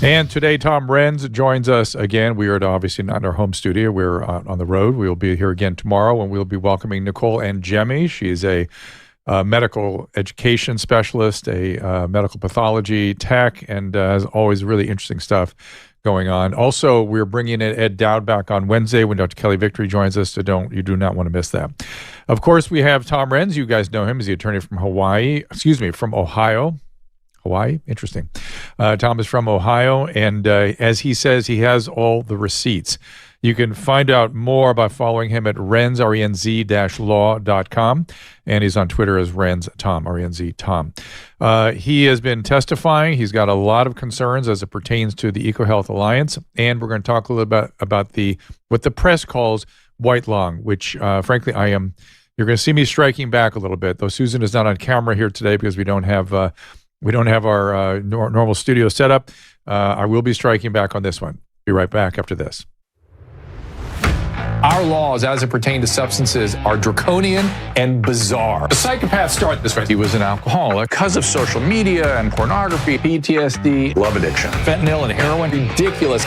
And today, Tom Renz joins us again. We are obviously not in our home studio. We're on the road. We will be here again tomorrow, and we'll be welcoming Nicole Angemi. She's a medical education specialist, a medical pathology tech, and has always really interesting stuff going on. Also, we're bringing in Ed Dowd back on Wednesday when Dr. Kelly Victory joins us, so you do not want to miss that. Of course, we have Tom Renz. You guys know him. He's the attorney from from Ohio. Hawaii? Interesting. Tom is from Ohio, and as he says, he has all the receipts. You can find out more by following him at Renz, renz-law.com, and he's on Twitter as Renz Tom, R-E-N-Z Tom. He has been testifying. He's got a lot of concerns as it pertains to the EcoHealth Alliance, and we're going to talk a little bit about what the press calls white lung, which, frankly, you're going to see me striking back a little bit, though Susan is not on camera here today because we don't have our normal studio setup. I will be striking back on this one. Be right back after this. Our laws, as it pertains to substances, are draconian and bizarre. The psychopaths start this way. He was an alcoholic because of social media and pornography, PTSD, love addiction, fentanyl and heroin. Ridiculous.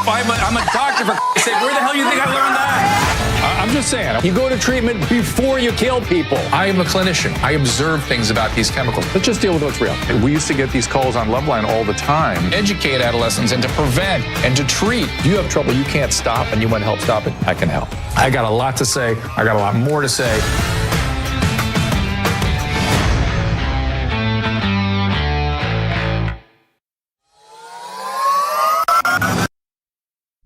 I'm a doctor, for sake. Where the hell do you think I learned that? I'm just saying, you go to treatment before you kill people. I am a clinician. I observe things about these chemicals. Let's just deal with what's real. We used to get these calls on Loveline all the time. Educate adolescents and to prevent and to treat. If you have trouble you can't stop and you want help stop it, I can help. I got a lot to say. I got a lot more to say.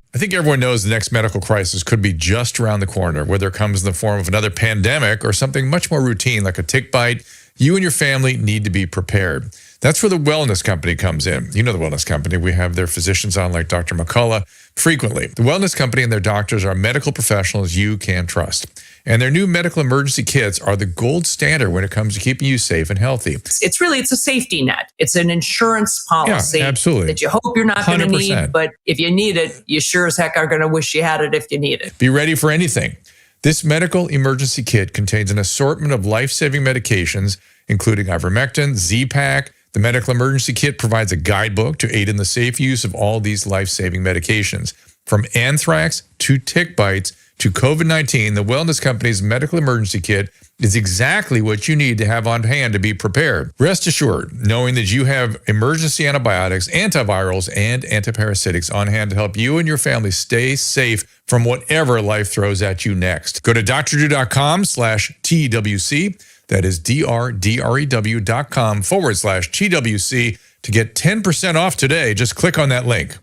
I think everyone knows the next medical crisis could be just around the corner, whether it comes in the form of another pandemic or something much more routine like a tick bite. You and your family need to be prepared. That's where the Wellness Company comes in. You know the Wellness Company. We have their physicians on like Dr. McCullough frequently. The Wellness Company and their doctors are medical professionals you can trust. And their new medical emergency kits are the gold standard when it comes to keeping you safe and healthy. It's a safety net. It's an insurance policy absolutely. That you hope you're not going to need, but if you need it, you sure as heck are going to wish you had it if you need it. Be ready for anything. This medical emergency kit contains an assortment of life-saving medications, including ivermectin, Z-Pak. The medical emergency kit provides a guidebook to aid in the safe use of all these life-saving medications. From anthrax to tick bites to COVID-19, the Wellness Company's medical emergency kit is exactly what you need to have on hand to be prepared. Rest assured, knowing that you have emergency antibiotics, antivirals, and antiparasitics on hand to help you and your family stay safe from whatever life throws at you next. Go to drdrew.com/TWC. That is drdrew.com/TWC to get 10% off today. Just click on that link.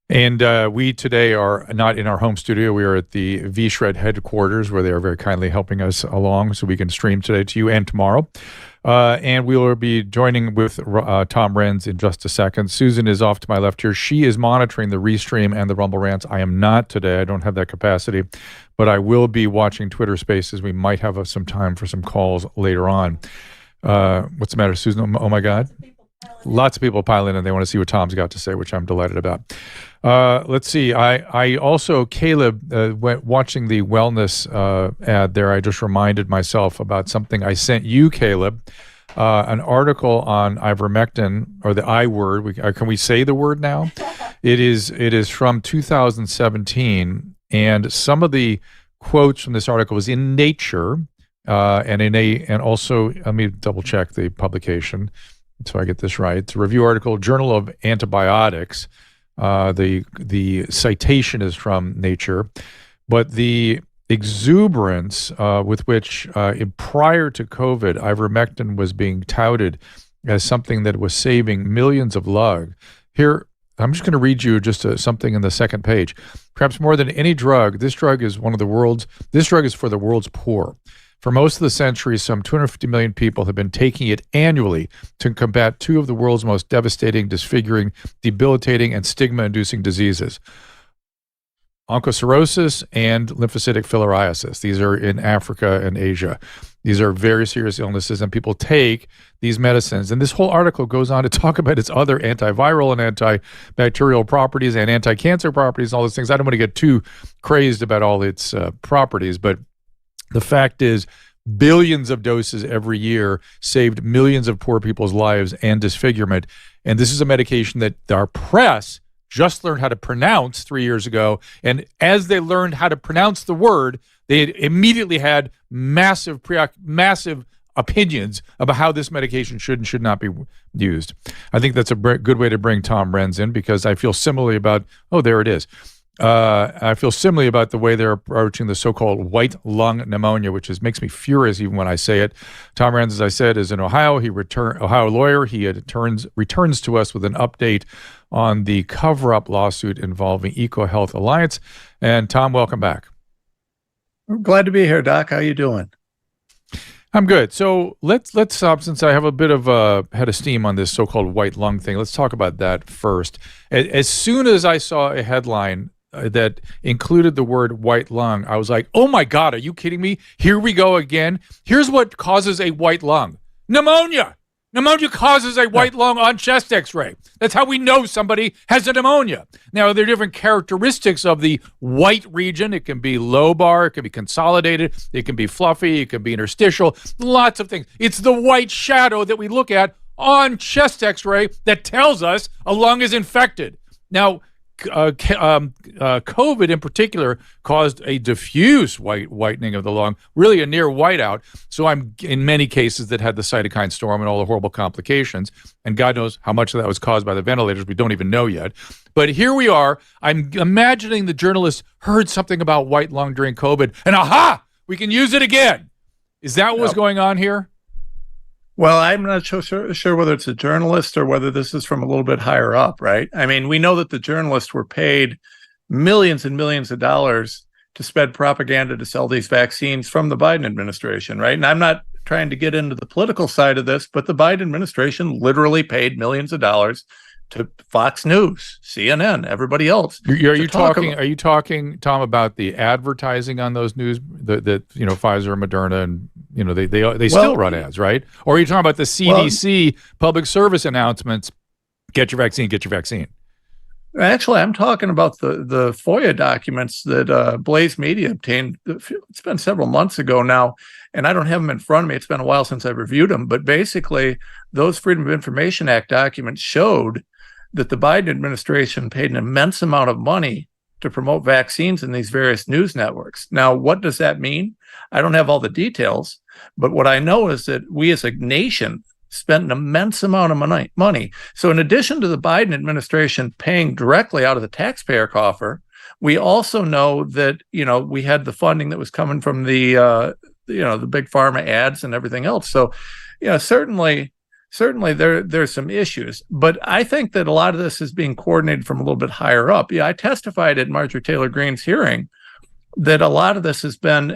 And we today are not in our home studio. We are at the V-Shred headquarters where they are very kindly helping us along so we can stream today to you and tomorrow. And we will be joining with Tom Renz in just a second. Susan is off to my left here. She is monitoring the Restream and the Rumble Rants. I am not today. I don't have that capacity. But I will be watching Twitter Spaces. We might have some time for some calls later on. What's the matter, Susan? Oh, my God. Lots of people pile in and they want to see what Tom's got to say, which I'm delighted about. Let's see. I also, Caleb, went watching the wellness ad there. I just reminded myself about something I sent you, Caleb, an article on ivermectin, or the I word. Can we say the word now? It is from 2017, and some of the quotes from this article was in Nature, and also let me double check the publication so I get this right. It's a review article, Journal of Antibiotics. The citation is from Nature, but the exuberance with which prior to COVID, ivermectin was being touted as something that was saving millions of lives. Here, I'm just going to read you just something in the second page. Perhaps more than any drug, this drug is for the world's poor. For most of the century, some 250 million people have been taking it annually to combat two of the world's most devastating, disfiguring, debilitating, and stigma-inducing diseases: onchocerciasis and lymphocytic filariasis. These are in Africa and Asia. These are very serious illnesses, and people take these medicines. And this whole article goes on to talk about its other antiviral and antibacterial properties and anti-cancer properties and all those things. I don't want to get too crazed about all its properties, but the fact is, billions of doses every year saved millions of poor people's lives and disfigurement. And this is a medication that our press just learned how to pronounce 3 years ago. And as they learned how to pronounce the word, they immediately had massive opinions about how this medication should and should not be used. I think that's a good way to bring Tom Renz in, because I feel similarly about, there it is. I feel similarly about the way they're approaching the so-called white lung pneumonia, which makes me furious even when I say it. Tom Renz, as I said, is in Ohio. Ohio lawyer. He returns to us with an update on the cover-up lawsuit involving EcoHealth Alliance. And Tom, welcome back. I'm glad to be here, Doc. How you doing? I'm good. So let's stop, since I have a bit of a head of steam on this so-called white lung thing. Let's talk about that first. As soon as I saw a headline that included the word white lung, I was like, oh my God, are you kidding me? Here we go again. Here's what causes a white lung. Pneumonia. Pneumonia causes a white lung on chest x-ray. That's how we know somebody has a pneumonia. Now, there are different characteristics of the white region. It can be lobar, it can be consolidated, it can be fluffy, it can be interstitial, lots of things. It's the white shadow that we look at on chest x-ray that tells us a lung is infected. Now, COVID in particular caused a diffuse whitening of the lung, really a near whiteout. So I'm in many cases that had the cytokine storm and all the horrible complications. And God knows how much of that was caused by the ventilators. We don't even know yet. But here we are. I'm imagining the journalists heard something about white lung during COVID, and aha, we can use it again. Is that what was going on here? Well, I'm not sure whether it's a journalist or whether this is from a little bit higher up, right? I mean, we know that the journalists were paid millions and millions of dollars to spread propaganda to sell these vaccines from the Biden administration, right? And I'm not trying to get into the political side of this, but the Biden administration literally paid millions of dollars to Fox News, CNN, everybody else. Are you talking, Tom, about the advertising on those news that Pfizer and Moderna and they still run ads, right? Or are you talking about the CDC public service announcements? Get your vaccine. Get your vaccine. Actually, I'm talking about the FOIA documents that Blaze Media obtained. It's been several months ago now, and I don't have them in front of me. It's been a while since I've reviewed them. But basically, those Freedom of Information Act documents showed that the Biden administration paid an immense amount of money to promote vaccines in these various news networks. Now, what does that mean? I don't have all the details, but what I know is that we as a nation spent an immense amount of money. So in addition to the Biden administration paying directly out of the taxpayer coffer, we also know that, we had the funding that was coming from the big pharma ads and everything else. So, certainly there's some issues, but I think that a lot of this is being coordinated from a little bit higher up. Yeah, I testified at Marjorie Taylor Greene's hearing that a lot of this has been,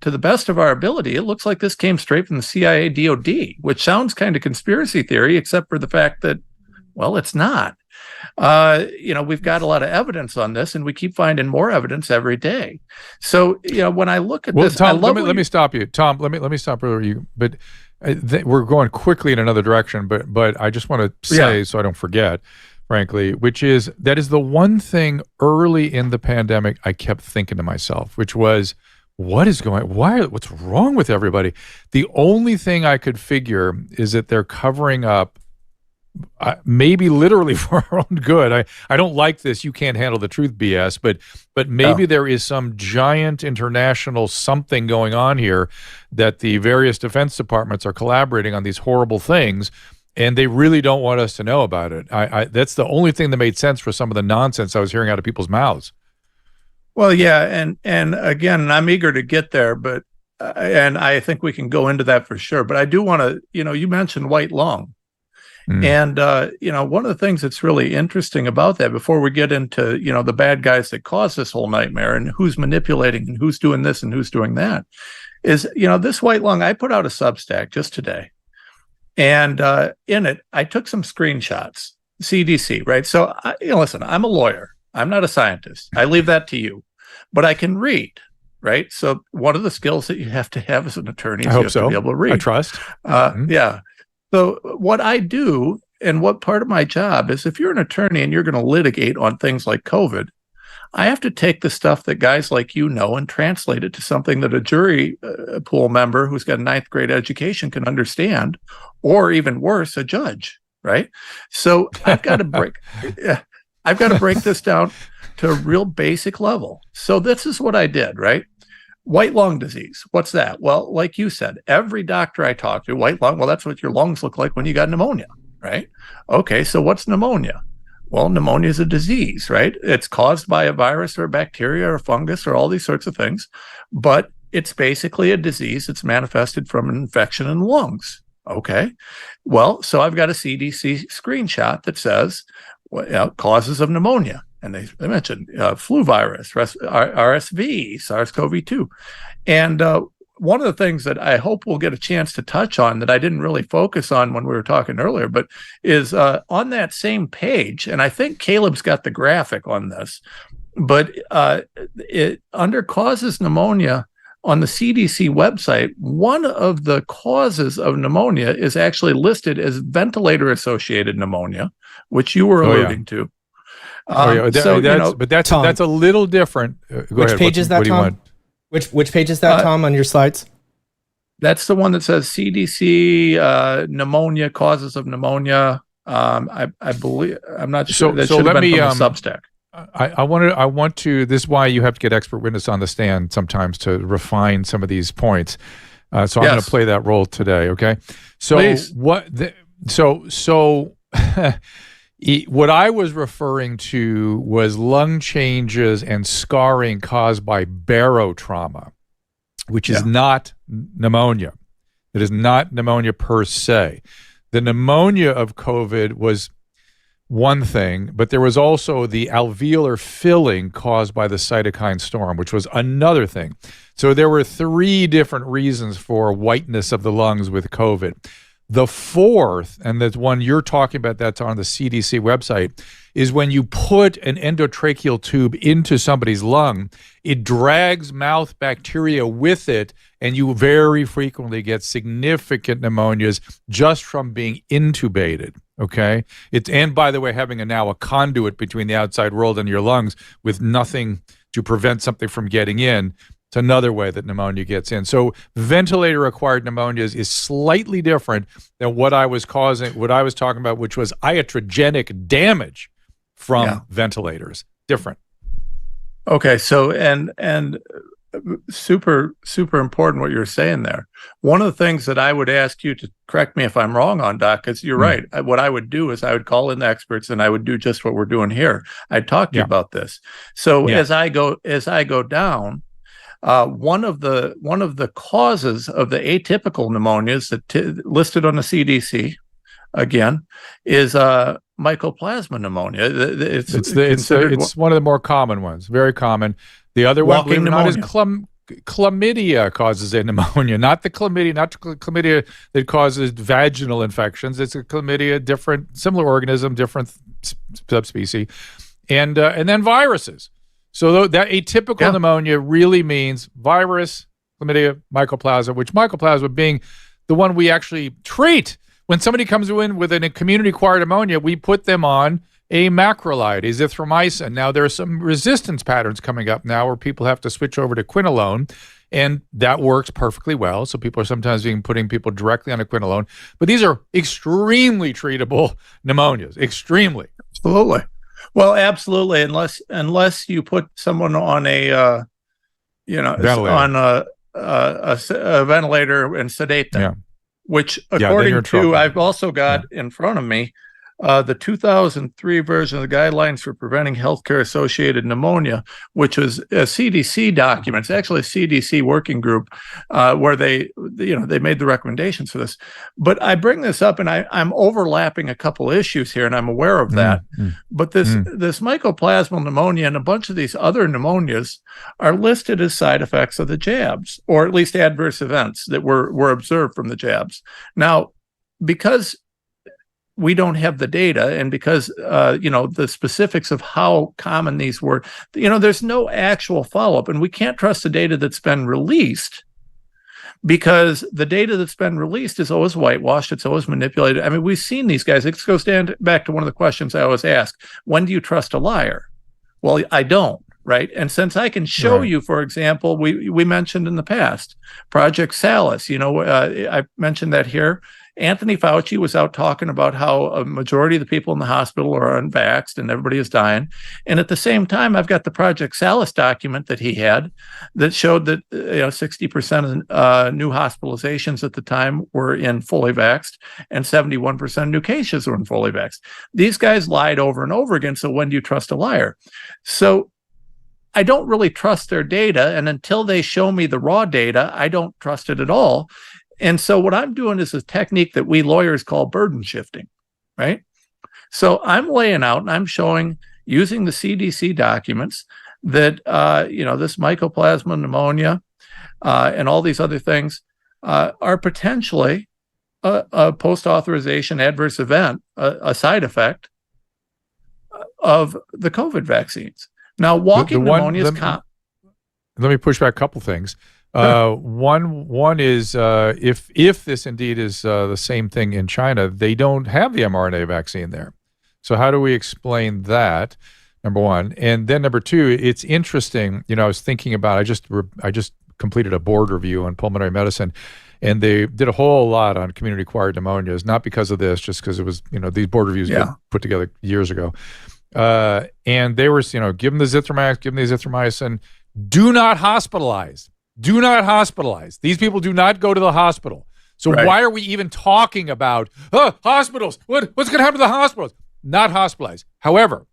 to the best of our ability, it looks like this came straight from the CIA DOD, which sounds kind of conspiracy theory, except for the fact that, well, it's not. We've got a lot of evidence on this, and we keep finding more evidence every day. So, when I look at this, Tom, let me stop you. Tom, let me stop you. But we're going quickly in another direction. But I just want to say, so I don't forget, frankly, that is the one thing early in the pandemic I kept thinking to myself, which was, what's wrong with everybody? The only thing I could figure is that they're covering up, maybe literally for our own good. I don't like this "you can't handle the truth" BS, but maybe there is some giant international something going on here that the various defense departments are collaborating on these horrible things, and they really don't want us to know about it. That's the only thing that made sense for some of the nonsense I was hearing out of people's mouths. Well, yeah, and again, I'm eager to get there, but and I think we can go into that for sure. But I do want to, you mentioned white lung. And, one of the things that's really interesting about that, before we get into, the bad guys that cause this whole nightmare and who's manipulating and who's doing this and who's doing that, is, this white lung, I put out a Substack just today. And in it, I took some screenshots, CDC, right? So, listen, I'm a lawyer. I'm not a scientist. I leave that to you. But I can read, right? So one of the skills that you have to have as an attorney is you have to be able to read. I trust. Yeah. So what I do, and what part of my job is, if you're an attorney and you're going to litigate on things like COVID, I have to take the stuff that guys like and translate it to something that a jury pool member who's got a 9th grade education can understand, or even worse, a judge, right? So I've got to break this down to a real basic level. So this is what I did, right? White lung disease. What's that? Well, like you said, every doctor I talk to, white lung, well, that's what your lungs look like when you got pneumonia, right? Okay, so what's pneumonia? Well, pneumonia is a disease, right? It's caused by a virus or a bacteria or a fungus or all these sorts of things, but it's basically a disease that's manifested from an infection in the lungs. Okay, well, so I've got a CDC screenshot that says causes of pneumonia. And they mentioned flu virus, RSV, SARS-CoV-2. And one of the things that I hope we'll get a chance to touch on that I didn't really focus on when we were talking earlier, but is on that same page, and I think Caleb's got the graphic on this, but under causes pneumonia on the CDC website, one of the causes of pneumonia is actually listed as ventilator-associated pneumonia, which you were alluding to. But that's a little different. Which page is that, Tom? Which page is that, Tom, on your slides? That's the one that says CDC pneumonia, causes of pneumonia. I believe, I'm not sure. That should have been from the Substack. I want to. This is why you have to get expert witness on the stand sometimes to refine some of these points. So I'm going to play that role today. Okay. So please. What I was referring to was lung changes and scarring caused by barotrauma, which is not pneumonia. It is not pneumonia per se. The pneumonia of COVID was one thing, but there was also the alveolar filling caused by the cytokine storm, which was another thing. So there were 3 different reasons for whiteness of the lungs with COVID. The fourth, and the one you're talking about that's on the CDC website, is when you put an endotracheal tube into somebody's lung, it drags mouth bacteria with it, and you very frequently get significant pneumonias just from being intubated, okay? And by the way, having now a conduit between the outside world and your lungs with nothing to prevent something from getting in. It's another way that pneumonia gets in. So ventilator-acquired pneumonias is slightly different than what I was talking about, which was iatrogenic damage from ventilators. Different. Okay, so and super important what you're saying there. One of the things that I would ask you to correct me if I'm wrong on, Doc, because you're right. What I would do is I would call in the experts, and I would do just what we're doing here. I'd talk to you about this. So as I go down. One of the causes of the atypical pneumonias that listed on the CDC again is mycoplasma pneumonia. It's one of the more common ones, very common. The other one, believe it or not, is chlamydia causes a pneumonia, not the chlamydia that causes vaginal infections. It's a chlamydia, similar organism, different subspecies, and then viruses. So that atypical pneumonia really means virus, chlamydia, mycoplasma, which mycoplasma being the one we actually treat. When somebody comes in with a community-acquired pneumonia, we put them on a macrolide, azithromycin. Now, there are some resistance patterns coming up now where people have to switch over to quinolone, and that works perfectly well. So people are sometimes putting people directly on a quinolone. But these are extremely treatable pneumonias, extremely. Absolutely. Well, absolutely, unless you put someone on a ventilator. On a ventilator and sedate them, which according to I've also got in front of me the 2003 version of the Guidelines for Preventing Healthcare-Associated Pneumonia, which was a CDC document. It's actually a CDC working group where they made the recommendations for this. But I bring this up, and I'm overlapping a couple issues here, and I'm aware of that. But this mycoplasmal pneumonia and a bunch of these other pneumonias are listed as side effects of the jabs, or at least adverse events that were observed from the jabs. Now, because we don't have the data, and because the specifics of how common these were, there's no actual follow-up, and we can't trust the data that's been released, because the data that's been released is always whitewashed. It's always manipulated. I mean, we've seen these guys. It goes back to one of the questions I always ask: when do you trust a liar? Well, I don't. Right. And since I can show you, for example, we mentioned in the past Project Salus, I mentioned that here. Anthony Fauci was out talking about how a majority of the people in the hospital are unvaxxed and everybody is dying. And at the same time, I've got the Project Salus document that he had that showed that 60% of new hospitalizations at the time were in fully vaxxed and 71% of new cases were in fully vaxxed. These guys lied over and over again. So when do you trust a liar? So I don't really trust their data. And until they show me the raw data, I don't trust it at all. And so what I'm doing is a technique that we lawyers call burden shifting, right? So I'm laying out and I'm showing, using the CDC documents, that, this mycoplasma pneumonia and all these other things are potentially a post-authorization adverse event, a side effect of the COVID vaccines. Now, walking pneumonia is Let me push back a couple things. One is if this indeed is the same thing in China, they don't have the mRNA vaccine there. So how do we explain that? Number one, and then number two, it's interesting. I was thinking about. I just completed a board review on pulmonary medicine, and they did a whole lot on community-acquired pneumonias. Not because of this, just because it was these board reviews got put together years ago. And they were, give them the Zithromax, give them the azithromycin. Do not hospitalize. Do not hospitalize. These people do not go to the hospital. So why are we even talking about hospitals? What's going to happen to the hospitals? Not hospitalized. However,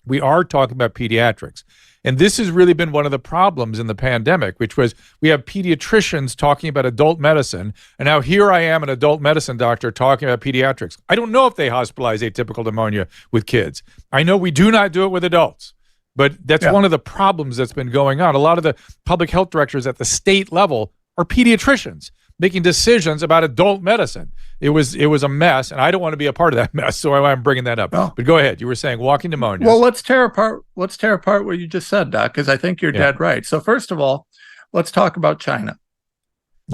we are talking about pediatrics. And this has really been one of the problems in the pandemic, which was we have pediatricians talking about adult medicine, and now here I am, an adult medicine doctor, talking about pediatrics. I don't know if they hospitalize atypical pneumonia with kids. I know we do not do it with adults, but that's one of the problems that's been going on. A lot of the public health directors at the state level are pediatricians making decisions about adult medicine. It was a mess, and I don't want to be a part of that mess, so I'm bringing that up. But go ahead. You were saying walking pneumonia. Well, let's tear apart what you just said, Doc, because I think you're dead right. So first of all, let's talk about China.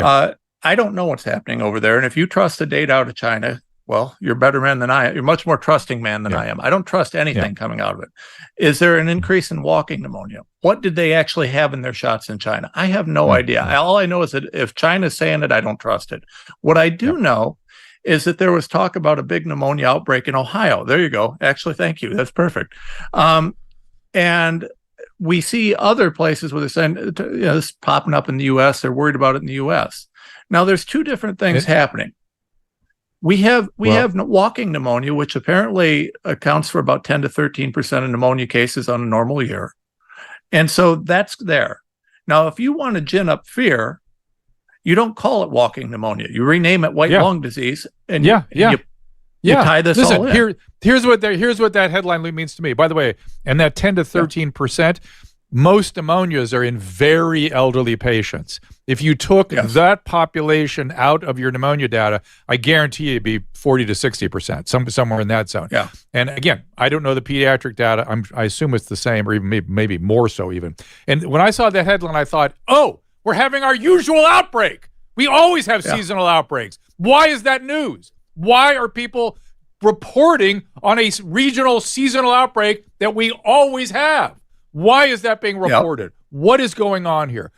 I don't know what's happening over there, and if you trust the data out of China, well, you're a better man than I am. You're a much more trusting man than I am. I don't trust anything coming out of it. Is there an increase in walking pneumonia? What did they actually have in their shots in China? I have no idea. All I know is that if China's saying it, I don't trust it. What I do know is that there was talk about a big pneumonia outbreak in Ohio. There you go. Actually, thank you. That's perfect. And we see other places where they're saying, this is popping up in the U.S. They're worried about it in the U.S. Now, there's two different things happening. We have walking pneumonia, which apparently accounts for about 10 to 13% of pneumonia cases on a normal year. And so that's there. Now, if you want to gin up fear, you don't call it walking pneumonia. You rename it white lung disease, and you tie this all in. Here's what that headline means to me. By the way, and that 10 to 13%, most pneumonias are in very elderly patients. If you took that population out of your pneumonia data, I guarantee it'd be 40 to 60%, somewhere in that zone. Yeah. And again, I don't know the pediatric data. I assume it's the same, or even maybe more so even. And when I saw that headline, I thought, oh, we're having our usual outbreak. We always have seasonal outbreaks. Why is that news? Why are people reporting on a regional seasonal outbreak that we always have? Why is that being reported? What is going on here?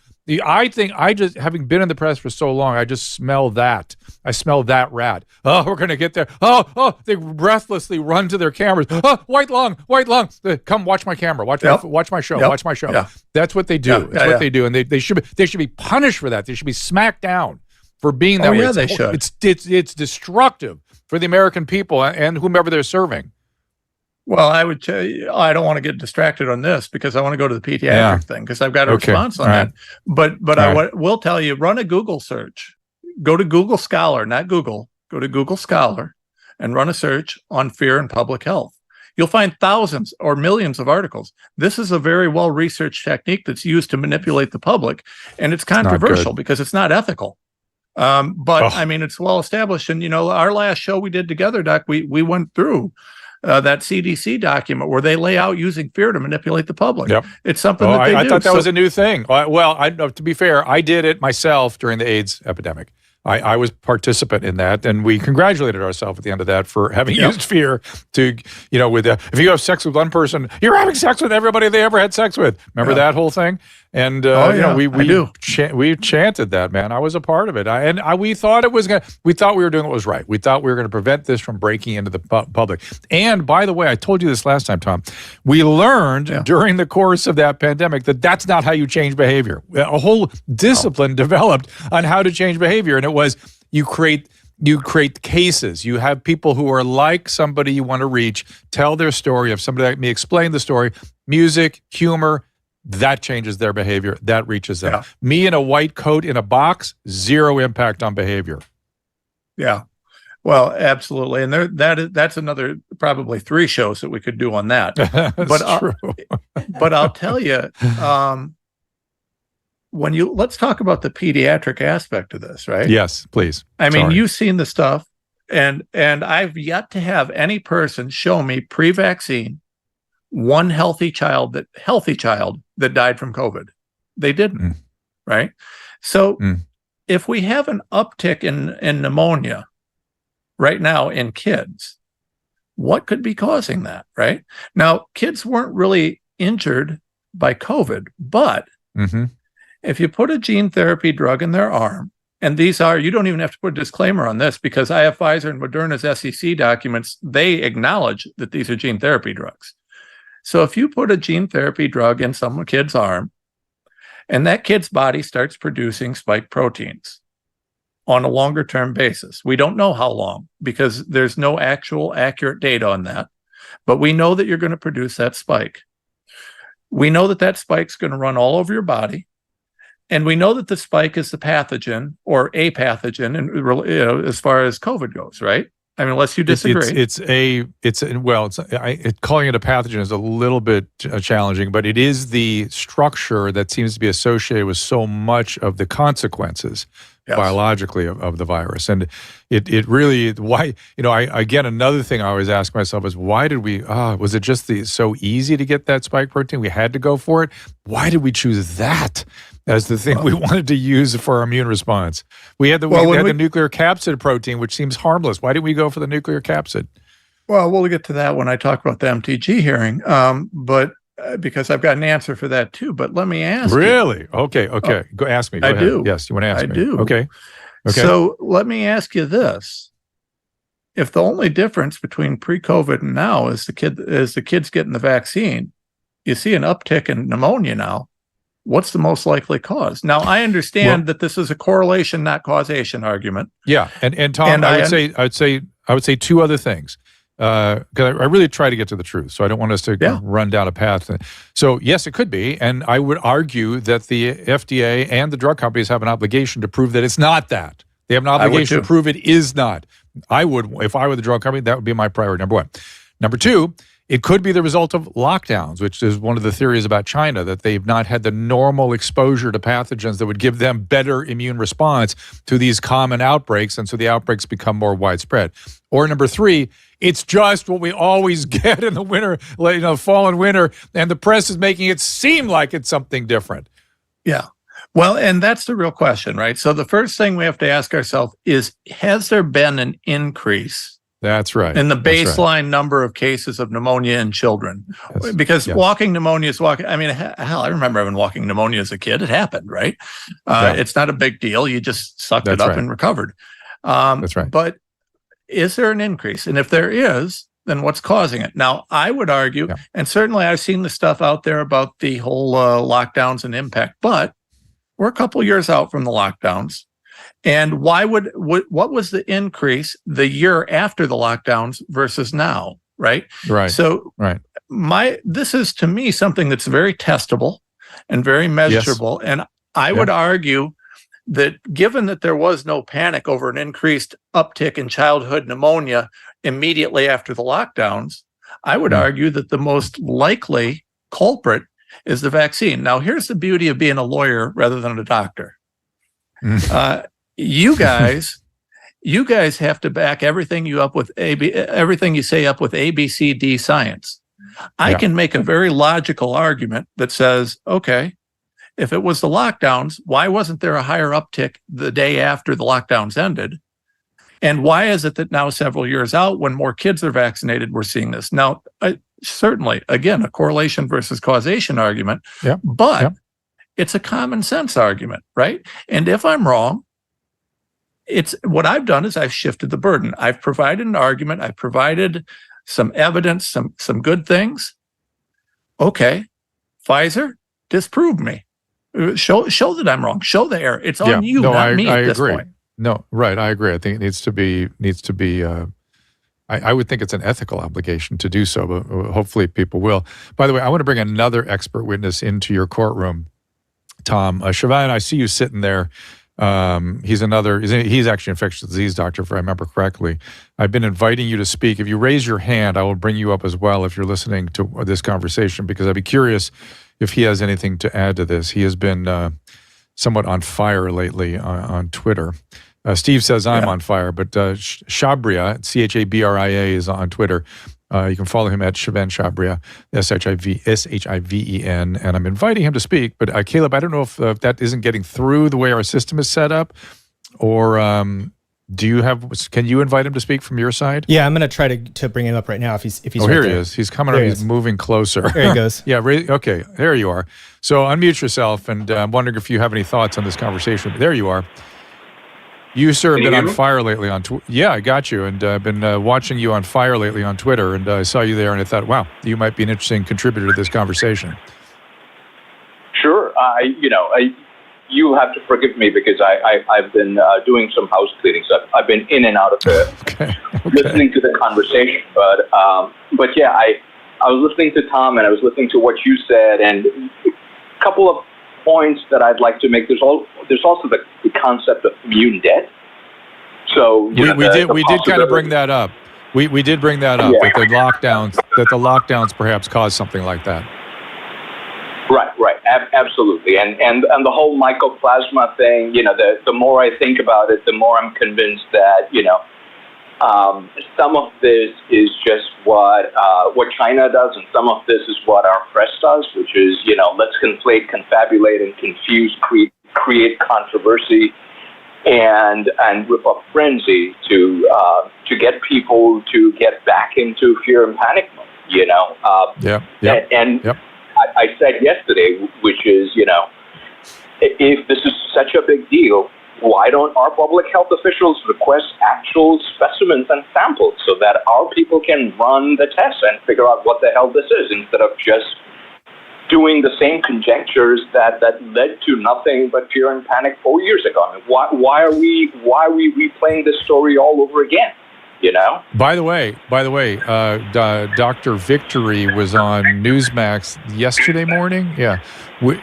I think having been in the press for so long, I just smell that. I smell that rat. Oh, we're going to get there. Oh, they breathlessly run to their cameras. Oh, white lung. Come watch my camera. Watch my show. Watch my show. That's what they do. That's what they do. And they should be punished for that. They should be smacked down for being that way. Yeah, they should. It's destructive for the American people and whomever they're serving. Well, I would tell you, I don't want to get distracted on this because I want to go to the pediatric thing because I've got a response on that. But I will tell you, run a Google search. Go to Google Scholar, not Google. Go to Google Scholar and run a search on fear and public health. You'll find thousands or millions of articles. This is a very well-researched technique that's used to manipulate the public, and it's controversial because it's not ethical. I mean, it's well-established. And, our last show we did together, Doc, we went through that CDC document where they lay out using fear to manipulate the public. It's something that they do. I thought that was a new thing. Well, to be fair, I did it myself during the AIDS epidemic. I was participant in that, and we congratulated ourselves at the end of that for having used fear to, if you have sex with one person, you're having sex with everybody they ever had sex with. Remember that whole thing? And we chanted that, man. I was a part of it. We thought we thought we were doing what was right. We thought we were going to prevent this from breaking into the public. And by the way, I told you this last time, Tom, we learned during the course of that pandemic that that's not how you change behavior. A whole discipline developed on how to change behavior. And it was, you create cases. You have people who are like somebody you want to reach, tell their story. If somebody like me explain the story, music, humor, that changes their behavior. That reaches them. Yeah. Me in a white coat in a box, zero impact on behavior. Yeah. Well, absolutely. And that's another probably 3 shows that we could do on that. But I'll tell you, let's talk about the pediatric aspect of this, right? Yes, please. I mean, you've seen the stuff, and I've yet to have any person show me pre-vaccine one healthy child that died from COVID. They didn't, right? So if we have an uptick in pneumonia right now in kids, what could be causing that, right? Now, kids weren't really injured by COVID, but if you put a gene therapy drug in their arm, and you don't even have to put a disclaimer on this because I have Pfizer and Moderna's SEC documents, they acknowledge that these are gene therapy drugs. So if you put a gene therapy drug in some kid's arm, and that kid's body starts producing spike proteins on a longer term basis, we don't know how long because there's no actual accurate data on that, but we know that you're going to produce that spike. We know that spike's going to run all over your body. And we know that the spike is the pathogen or a pathogen, and as far as COVID goes, right? I mean, unless you disagree. Calling it a pathogen is a little bit challenging, but it is the structure that seems to be associated with so much of the consequences biologically of the virus. And it really, why, again, another thing I always ask myself is, why did was it just so easy to get that spike protein? We had to go for it. Why did we choose that as the thing we wanted to use for our immune response? We had the nuclear capsid protein, which seems harmless. Why didn't we go for the nuclear capsid? Well, we'll get to that when I talk about the MTG hearing, but because I've got an answer for that too. But let me ask Really? Okay. Go ask me. Go ahead. Do. Yes, you want to ask me? I do. Okay. So let me ask you this. If the only difference between pre-COVID and now is the kids getting the vaccine, you see an uptick in pneumonia now, what's the most likely cause? Now, I understand that this is a correlation, not causation argument. Yeah, and Tom, I would say 2 other things. Because I really try to get to the truth, so I don't want us to run down a path. So yes, it could be, and I would argue that the FDA and the drug companies have an obligation to prove that it's not that. They have an obligation to prove it is not. I would, if I were the drug company, that would be my priority, number 1. Number 2, it could be the result of lockdowns, which is one of the theories about China, that they've not had the normal exposure to pathogens that would give them better immune response to these common outbreaks, and so the outbreaks become more widespread. Or number 3, it's just what we always get in the winter, fall and winter, and the press is making it seem like it's something different. Yeah. Well, and that's the real question, right? So the first thing we have to ask ourselves is, has there been an increase? That's right. In the baseline number of cases of pneumonia in children? Because walking pneumonia is walking. I mean, hell, I remember having walking pneumonia as a kid. It happened, right? It's not a big deal. You just sucked it up and recovered. That's right. But is there an increase? And if there is, then what's causing it? Now, I would argue, and certainly I've seen the stuff out there about the whole lockdowns and impact, but we're a couple years out from the lockdowns. And what was the increase the year after the lockdowns versus now, right? Right. So this is, to me, something that's very testable and very measurable. Yes. And I would argue that given that there was no panic over an increased uptick in childhood pneumonia immediately after the lockdowns, I would argue that the most likely culprit is the vaccine. Now, here's the beauty of being a lawyer rather than a doctor. You guys have to back everything you say up with A, B, C, D science. I can make a very logical argument that says, okay, if it was the lockdowns, why wasn't there a higher uptick the day after the lockdowns ended? And why is it that now, several years out, when more kids are vaccinated, we're seeing this? Now, certainly, again, a correlation versus causation argument. But It's a common sense argument, right? And if I'm wrong, it's what I've done is I've shifted the burden. I've provided an argument. I've provided some evidence, some good things. Okay, Pfizer, disprove me. Show that I'm wrong. Show the error. It's on you, not me at this point. No, right. I agree. I think it needs to be. I would think it's an ethical obligation to do so, but hopefully people will. By the way, I want to bring another expert witness into your courtroom, Tom. Siobhan, I see you sitting there. He's actually an infectious disease doctor, if I remember correctly. I've been inviting you to speak. If you raise your hand, I will bring you up as well if you're listening to this conversation, because I'd be curious if he has anything to add to this. He has been somewhat on fire lately on Twitter. Steve says I'm on fire, but Shabria, Chabria, is on Twitter. You can follow him at Shiven Shabria, Shiven, and I'm inviting him to speak. But Caleb, I don't know if that isn't getting through the way our system is set up, or can you invite him to speak from your side? Yeah, I'm going to try to bring him up right now if he's Oh, here he is. He's coming up. He's moving closer. There he goes. Yeah. Okay. There you are. So unmute yourself, and I'm wondering if you have any thoughts on this conversation. There you are. You, sir, have been on fire lately on Twitter. Yeah, I got you, and I've been watching you on fire lately on Twitter, and I saw you there, and I thought, wow, you might be an interesting contributor to this conversation. Sure. You have to forgive me because I've been doing some house cleaning, so I've been in and out of the listening to the conversation. But yeah, I was listening to Tom, and I was listening to what you said, and a couple of points that I'd like to make. There's also the concept of immune debt. So we did kind of bring that up. We did bring that up, that the lockdowns perhaps caused something like that. Right, absolutely, and the whole mycoplasma thing. The more I think about it, the more I'm convinced that some of this is just what China does, and some of this is what our press does, which is let's conflate, confabulate, and confuse, create controversy, and whip up frenzy to get people to get back into fear and panic mode. I said yesterday, which is if this is such a big deal, why don't our public health officials request actual specimens and samples so that our people can run the tests and figure out what the hell this is, instead of just doing the same conjectures that led to nothing but fear and panic 4 years ago? I mean, why are we replaying this story all over again? By the way, Dr. Victory was on Newsmax yesterday morning. With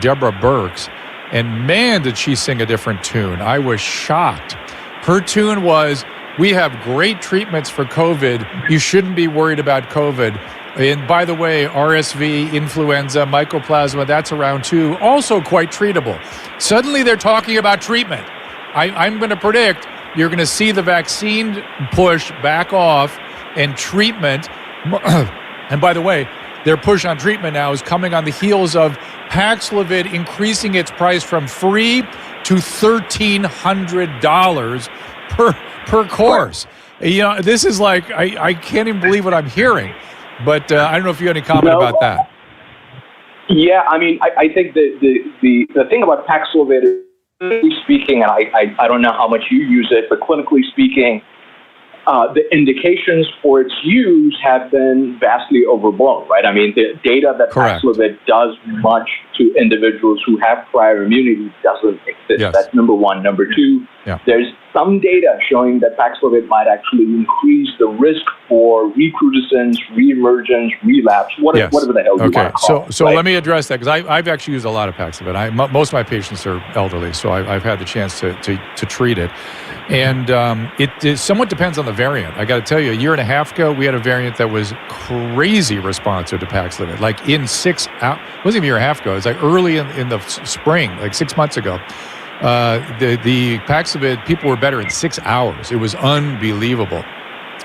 Deborah Birx. And man, did she sing a different tune. I was shocked. Her tune was, "We have great treatments for COVID. You shouldn't be worried about COVID. And by the way, RSV, influenza, mycoplasma, that's around too. Also quite treatable." Suddenly they're talking about treatment. I'm going to predict you're going to see the vaccine push back off and treatment. And by the way, their push on treatment now is coming on the heels of Paxlovid increasing its price from free to $1,300 per course. This is like, I can't even believe what I'm hearing. But I don't know if you have any comment about that. Yeah, I mean, I think the thing about Paxlovid is, clinically speaking, and I don't know how much you use it, but clinically speaking, the indications for its use have been vastly overblown, right? I mean, the data that Paxlovid does much to individuals who have prior immunity doesn't exist. Yes. That's number one. Number two, there's some data showing that Paxlovid might actually increase the risk for recrudescence, reemergence, relapse, whatever the hell you want to call it. So let me address that, because I've actually used a lot of Paxlovid. Most of my patients are elderly, so I've had the chance to treat it. And it somewhat depends on the variant. I got to tell you, a year and a half ago, we had a variant that was crazy responsive to Paxlovid. Like in 6 hours, it wasn't even a year and a half ago. It was like early in the spring, like 6 months ago. The Paxlovid, people were better in 6 hours. It was unbelievable.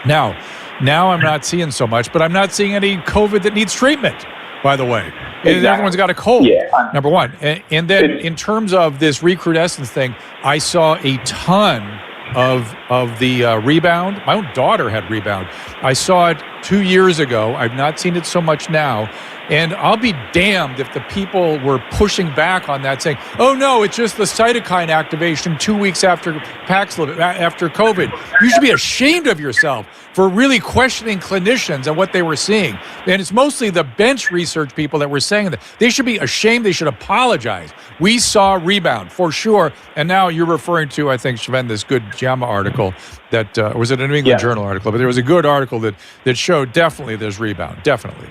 Now I'm not seeing so much, but I'm not seeing any COVID that needs treatment, by the way. Exactly. Everyone's got a cold, number one. And then in terms of this recrudescence thing, I saw a ton of the rebound. My own daughter had rebound. I saw it 2 years ago. I've not seen it so much now. And I'll be damned if the people were pushing back on that, saying, oh, no, it's just the cytokine activation 2 weeks after Paxlovid, after COVID. You should be ashamed of yourself for really questioning clinicians and what they were seeing. And it's mostly the bench research people that were saying that. They should be ashamed. They should apologize. We saw rebound for sure. And now you're referring to, I think, Siobhan, this good JAMA article that, was it a New England Journal article? But there was a good article that showed definitely there's rebound, definitely.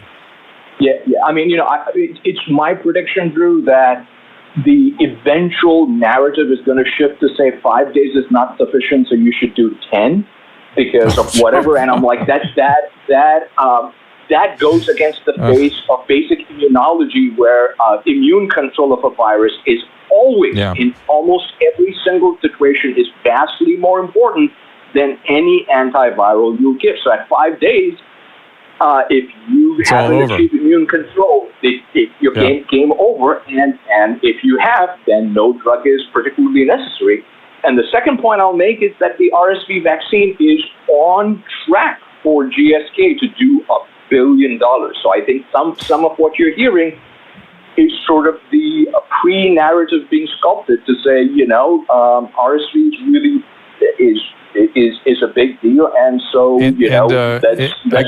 Yeah. I mean, it's my prediction, Drew, that the eventual narrative is going to shift to say 5 days is not sufficient, so you should do 10 because of whatever. And I'm like, that goes against the face of basic immunology, where immune control of a virus is always, in almost every single situation, is vastly more important than any antiviral you'll give. So at 5 days, if you haven't achieved immune control, your game over. And if you have, then no drug is particularly necessary. And the second point I'll make is that the RSV vaccine is on track for GSK to do $1 billion. So I think some of what you're hearing is sort of the pre-narrative being sculpted to say, RSV really is a big deal, and so let's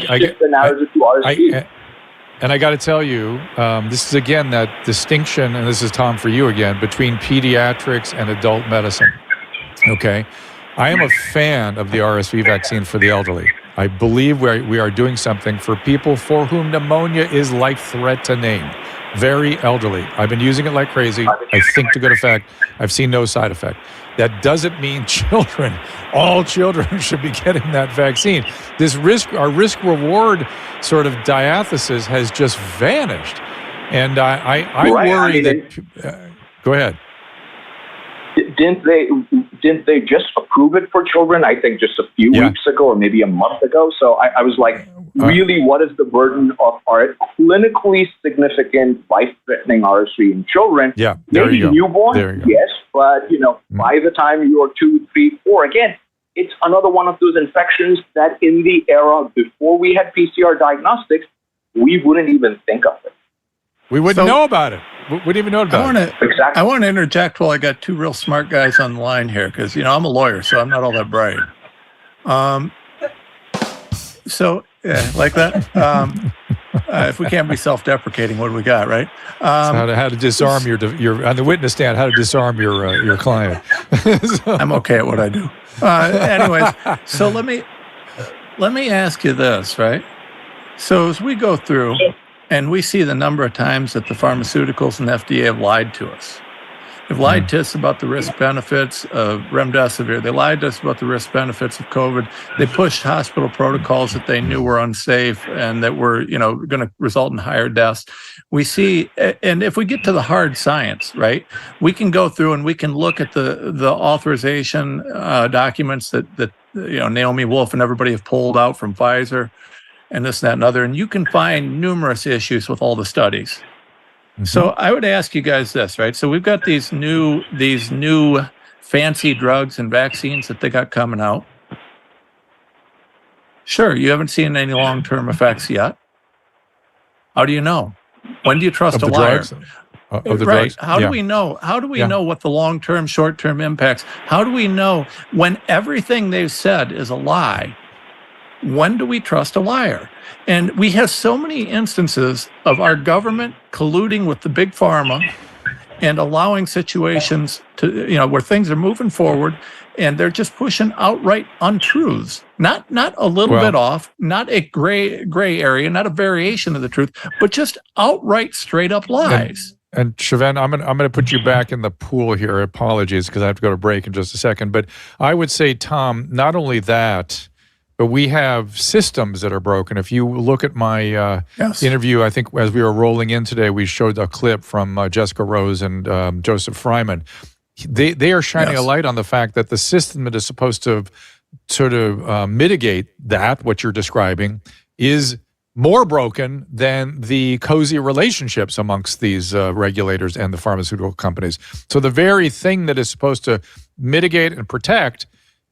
shift the narrative to RSV. And I got to tell you, this is again that distinction, and this is Tom for you again, between pediatrics and adult medicine. Okay, I am a fan of the RSV vaccine for the elderly. I believe we are doing something for people for whom pneumonia is life-threatening. Very elderly. I've been using it like crazy. I think to good effect. I've seen no side effect. That doesn't mean children. All children should be getting that vaccine. Our risk-reward sort of diathesis has just vanished. And I worry that... go ahead. Didn't they just approve it for children? I think just a few weeks ago, or maybe a month ago. So I was like, really, what is the burden of our clinically significant, life-threatening RSV in children? Yeah, maybe newborn, yes, but by the time you're 2, 3, 4, again, it's another one of those infections that in the era before we had PCR diagnostics, we wouldn't even think of it. We wouldn't know about it. We wouldn't even know about it. I want to interject while I got two real smart guys on the line here, because I'm a lawyer, so I'm not all that bright. Like that. If we can't be self-deprecating, what do we got, right? How to disarm your on the witness stand. How to disarm your client. I'm okay at what I do. Anyways, so let me ask you this, right? So as we go through. And we see the number of times that the pharmaceuticals and FDA have lied to us. They've lied to us about the risk benefits of remdesivir. They lied to us about the risk benefits of COVID. They pushed hospital protocols that they knew were unsafe and that were, going to result in higher deaths. We see, and if we get to the hard science, right, we can go through and we can look at the authorization documents that Naomi Wolf and everybody have pulled out from Pfizer. And this, that, and other, and you can find numerous issues with all the studies. Mm-hmm. So I would ask you guys this, right? So we've got these new fancy drugs and vaccines that they got coming out. Sure, you haven't seen any long-term effects yet. How do you know? When do you trust a liar? Of the right. drugs? How do we know? How do we know what the long-term, short-term impacts? How do we know when everything they've said is a lie? When do we trust a liar? And we have so many instances of our government colluding with the big pharma and allowing situations to, where things are moving forward and they're just pushing outright untruths. Not a little bit off, not a gray area, not a variation of the truth, but just outright straight up lies. And Siobhan, I'm going to put you back in the pool here. Apologies, because I have to go to break in just a second. But I would say, Tom, not only that, but we have systems that are broken. If you look at my interview, I think as we were rolling in today, we showed a clip from Jessica Rose and Joseph Fryman. They are shining a light on the fact that the system that is supposed to sort of mitigate that, what you're describing, is more broken than the cozy relationships amongst these regulators and the pharmaceutical companies. So the very thing that is supposed to mitigate and protect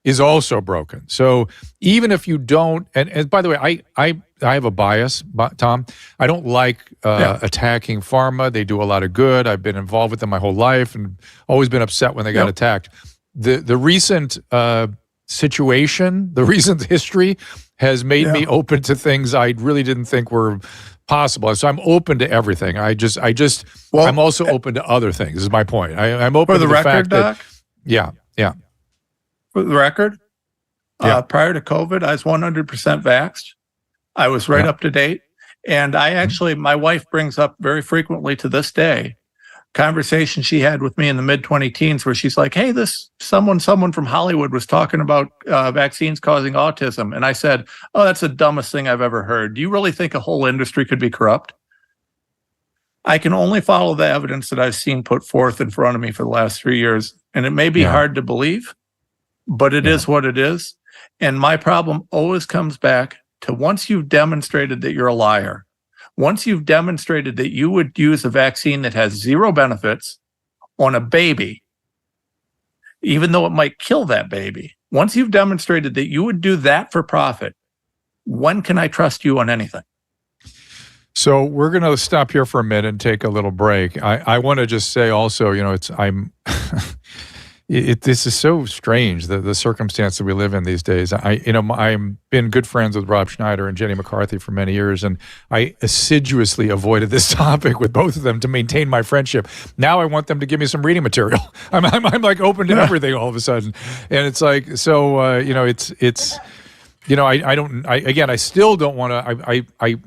is also broken. So even if you don't, and by the way, I have a bias, Tom. I don't like attacking pharma. They do a lot of good. I've been involved with them my whole life and always been upset when they got attacked. The recent situation, the recent history has made me open to things I really didn't think were possible. So I'm open to everything. I'm also open to other things, is my point. I'm open to the fact that, yeah. For the record, prior to COVID, I was 100% vaxxed. I was right up to date. And I actually, my wife brings up very frequently to this day, conversation she had with me in the mid-20-teens where she's like, hey, someone from Hollywood was talking about vaccines causing autism. And I said, oh, that's the dumbest thing I've ever heard. Do you really think a whole industry could be corrupt? I can only follow the evidence that I've seen put forth in front of me for the last 3 years. And it may be hard to believe, but it is what it is. And my problem always comes back to once you've demonstrated that you're a liar, once you've demonstrated that you would use a vaccine that has zero benefits on a baby, even though it might kill that baby, once you've demonstrated that you would do that for profit, when can I trust you on anything? So we're going to stop here for a minute and take a little break. I want to just say also, this is so strange, the circumstance that we live in these days. I've been good friends with Rob Schneider and Jenny McCarthy for many years, and I assiduously avoided this topic with both of them to maintain my friendship. Now I want them to give me some reading material. I'm like open to everything all of a sudden, and it's like so. I still don't want to.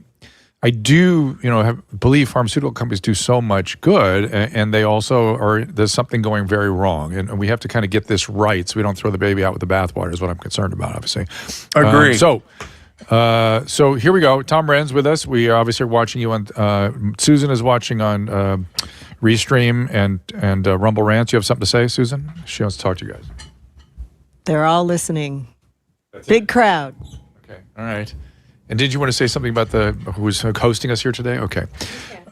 I do, believe pharmaceutical companies do so much good, and they also there's something going very wrong, and we have to kind of get this right so we don't throw the baby out with the bathwater is what I'm concerned about, obviously. Agreed. So here we go. Tom Renz with us. We obviously are watching you on, Susan is watching on Restream and Rumble Rants. You have something to say, Susan? She wants to talk to you guys. They're all listening. Big crowd. Okay, all right. And did you want to say something about who's hosting us here today? Okay.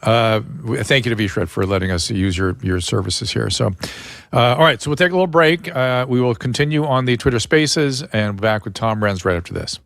Thank you to VShred for letting us use your services here. So, all right. So we'll take a little break. We will continue on the Twitter Spaces and back with Tom Renz right after this.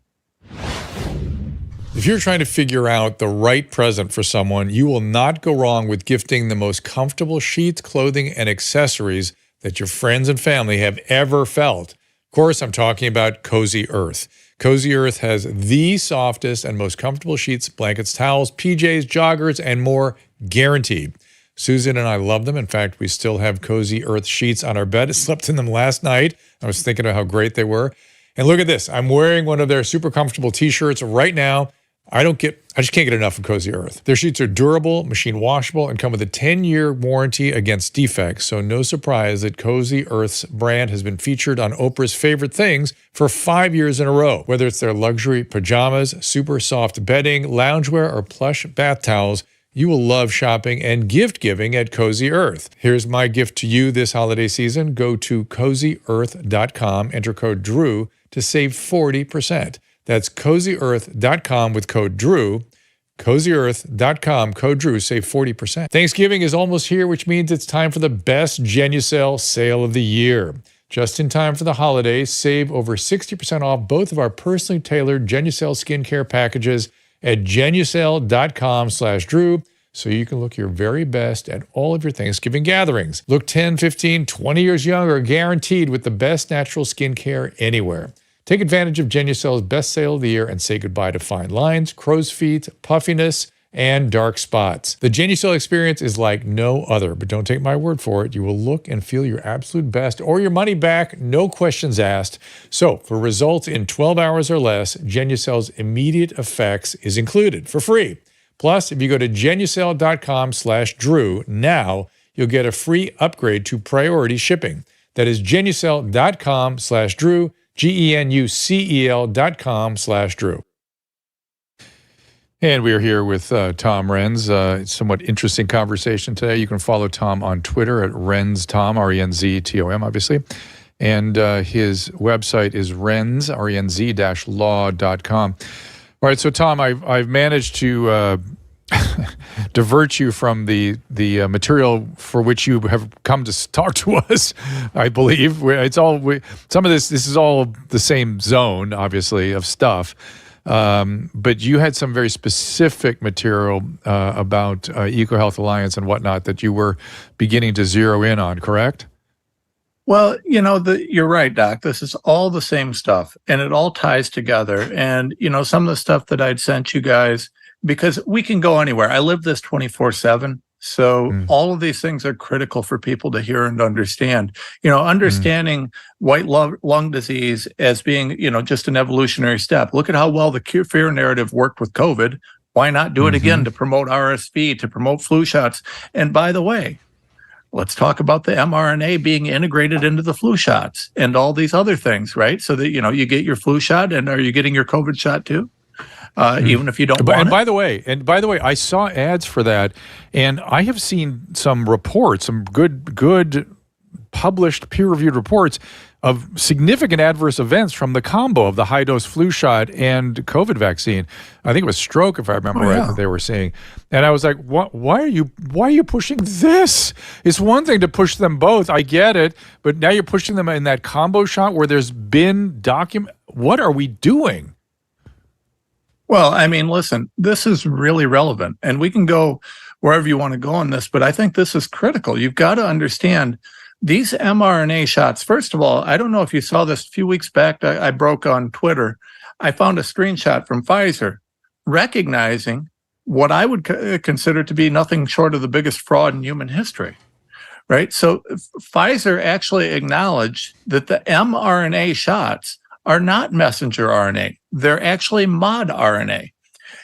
If you're trying to figure out the right present for someone, you will not go wrong with gifting the most comfortable sheets, clothing, and accessories that your friends and family have ever felt. Of course, I'm talking about Cozy Earth. Cozy Earth has the softest and most comfortable sheets, blankets, towels, PJs, joggers, and more, guaranteed. Susan and I love them. In fact, we still have Cozy Earth sheets on our bed. I slept in them last night. I was thinking of how great they were. And look at this. I'm wearing one of their super comfortable t-shirts right now. I just can't get enough of Cozy Earth. Their sheets are durable, machine washable, and come with a 10-year warranty against defects. So no surprise that Cozy Earth's brand has been featured on Oprah's Favorite Things for 5 years in a row. Whether it's their luxury pajamas, super soft bedding, loungewear, or plush bath towels, you will love shopping and gift giving at Cozy Earth. Here's my gift to you this holiday season. Go to CozyEarth.com, enter code DREW to save 40%. That's CozyEarth.com with code DREW. CozyEarth.com, code DREW, save 40%. Thanksgiving is almost here, which means it's time for the best Genucel sale of the year. Just in time for the holidays, save over 60% off both of our personally tailored Genucel skincare packages at Genucel.com/Drew, so you can look your very best at all of your Thanksgiving gatherings. Look 10, 15, 20 years younger, guaranteed, with the best natural skincare anywhere. Take advantage of Genucel's best sale of the year and say goodbye to fine lines, crow's feet, puffiness, and dark spots. The Genucel experience is like no other, but don't take my word for it. You will look and feel your absolute best or your money back, no questions asked. So for results in 12 hours or less, Genucel's immediate effects is included for free. Plus, if you go to Genucel.com/Drew now, you'll get a free upgrade to priority shipping. That is Genucel.com/Drew, Genucel.com/Drew. And we are here with Tom Renz. It's a somewhat interesting conversation today. You can follow Tom on Twitter at RenzTom, RENZTOM, obviously. And his website is Renz, RENZ-law.com. All right, so Tom, I've managed to divert you from the material for which you have come to talk to us. I believe it's all some of this is all the same zone, obviously, of stuff. But you had some very specific material about EcoHealth Alliance and whatnot that you were beginning to zero in on, correct? Well, you're right, Doc. This is all the same stuff, and it all ties together. And, some of the stuff that I'd sent you guys, because we can go anywhere. I live this 24/7. So all of these things are critical for people to hear and understand. Understanding white lung disease as being, just an evolutionary step. Look at how well the fear narrative worked with COVID. Why not do it again to promote RSV, to promote flu shots? And by the way, let's talk about the mRNA being integrated into the flu shots and all these other things, right? So that, you get your flu shot, and are you getting your COVID shot too? Even if you don't want it. By the way, I saw ads for that, and I have seen some reports, some good published peer-reviewed reports of significant adverse events from the combo of the high-dose flu shot and COVID vaccine. I think it was stroke, if I remember right, that they were seeing. And I was like, why are you pushing this? It's one thing to push them both. I get it, but now you're pushing them in that combo shot where there's been what are we doing? Well, listen, this is really relevant, and we can go wherever you want to go on this, but I think this is critical. You've got to understand these mRNA shots. First of all, I don't know if you saw this a few weeks back. I broke on Twitter. I found a screenshot from Pfizer recognizing what I would consider to be nothing short of the biggest fraud in human history, right? So Pfizer actually acknowledged that the mRNA shots are not messenger RNA. They're actually mod RNA.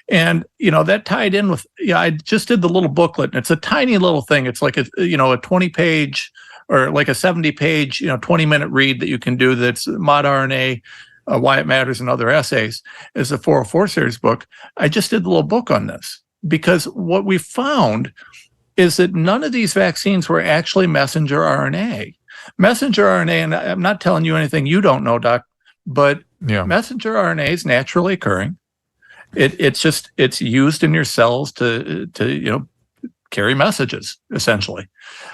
And, that tied in with, I just did the little booklet, and it's a tiny little thing. It's like a 20-page or like a 70-page, 20-minute read that you can do that's mod RNA, Why It Matters, and other essays. Is the 404 series book. I just did the little book on this because what we found is that none of these vaccines were actually messenger RNA. Messenger RNA, and I'm not telling you anything you don't know, Doc, but messenger RNA is naturally occurring. It's used in your cells to carry messages, essentially.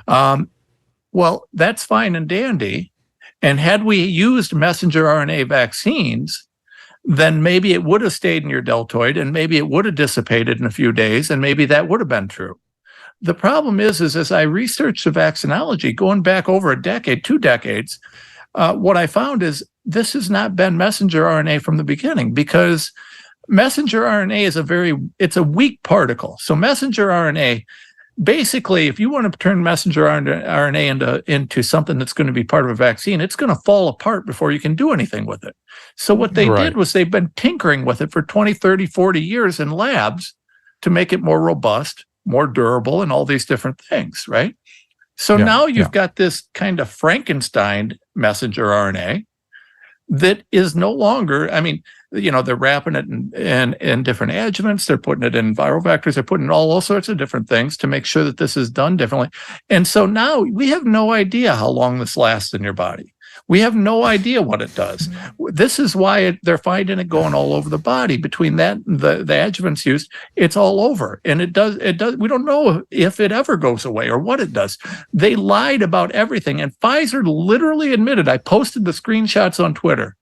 Well, that's fine and dandy. And had we used messenger RNA vaccines, then maybe it would have stayed in your deltoid, and maybe it would have dissipated in a few days, and maybe that would have been true. The problem is as I researched the vaccinology, going back over a decade, 2 decades, what I found is this has not been messenger RNA from the beginning, because messenger RNA is it's a weak particle. So messenger RNA, basically, if you want to turn messenger RNA into something that's going to be part of a vaccine, it's going to fall apart before you can do anything with it. So what they did was they've been tinkering with it for 20, 30, 40 years in labs to make it more robust, more durable, and all these different things, right? So now you've got this kind of Frankenstein messenger RNA that is no longer, they're wrapping it in different adjuvants. They're putting it in viral vectors. They're putting all sorts of different things to make sure that this is done differently. And so now we have no idea how long this lasts in your body. We have no idea what it does. This is why they're finding it going all over the body. Between that and the adjuvants used, it's all over. And it does. We don't know if it ever goes away or what it does. They lied about everything. And Pfizer literally admitted, I posted the screenshots on Twitter,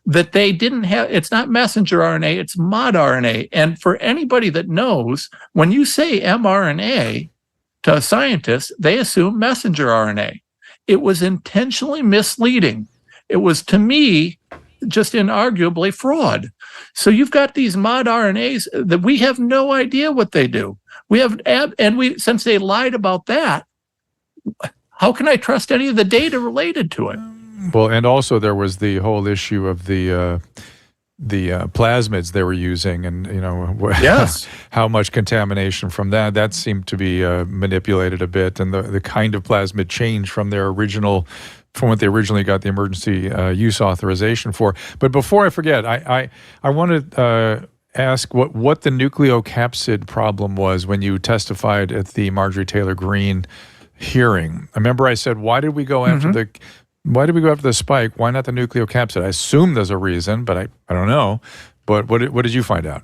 that they didn't have, it's not messenger RNA, it's mod RNA. And for anybody that knows, when you say mRNA to a scientist, they assume messenger RNA. It was intentionally misleading. It was, to me, just inarguably fraud. So you've got these mod RNAs that we have no idea what they do. Since they lied about that, how can I trust any of the data related to it? Well, and also there was the whole issue of the plasmids they were using, and how much contamination from that seemed to be manipulated a bit, and the kind of plasmid changed from what they originally got the emergency use authorization for. But before I forget, I want to ask what the nucleocapsid problem was when you testified at the Marjorie Taylor Greene hearing. I remember I said, why did we go after the spike? Why not the nucleocapsid? I assume there's a reason, but I don't know. But what did you find out?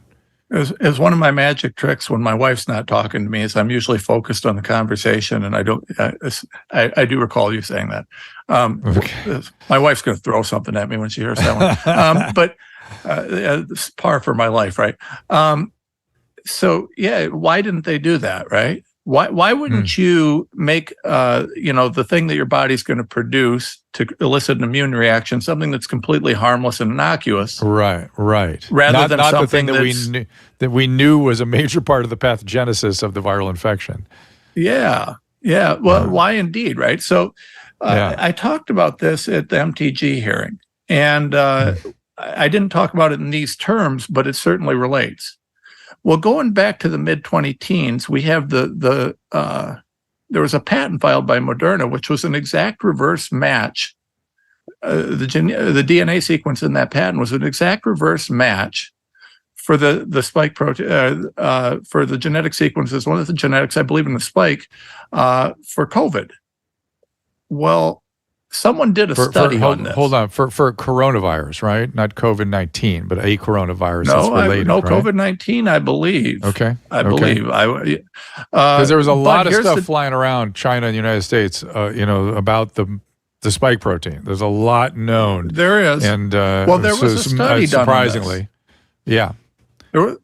As one of my magic tricks when my wife's not talking to me is I'm usually focused on the conversation, and I do recall you saying that. Okay. My wife's going to throw something at me when she hears that one. But it's par for my life, right? So yeah, why didn't they do that, right? Why wouldn't you make the thing that your body's going to produce to elicit an immune reaction something that's completely harmless and innocuous? Right. Rather than not something the thing that we knew was a major part of the pathogenesis of the viral infection. Yeah. Well, why indeed, right? So I talked about this at the MTG hearing, and I didn't talk about it in these terms, but it certainly relates. Well, going back to the mid-2010s, we have there was a patent filed by Moderna, which was an exact reverse match. The DNA sequence in that patent was an exact reverse match for the spike protein, for the genetic sequences, one of the genetics, I believe, in the spike for COVID. Well, someone did a study on this. Hold on, for coronavirus, right? Not COVID-19, but a coronavirus that's related, no, right? COVID-19, I believe. Okay. Believe. Because there was a lot of stuff flying around China and the United States, about the spike protein. There's a lot known. There is. And there was a study done surprisingly. on this. Yeah.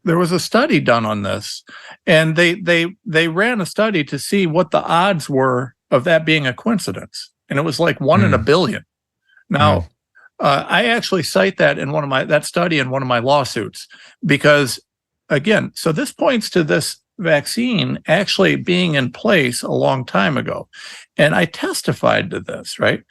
There was a study done on this, and they ran a study to see what the odds were of that being a coincidence. And it was like 1 in a billion. Now, I actually cite that in that study in one of my lawsuits, because again, so this points to this vaccine actually being in place a long time ago. And I testified to this, right?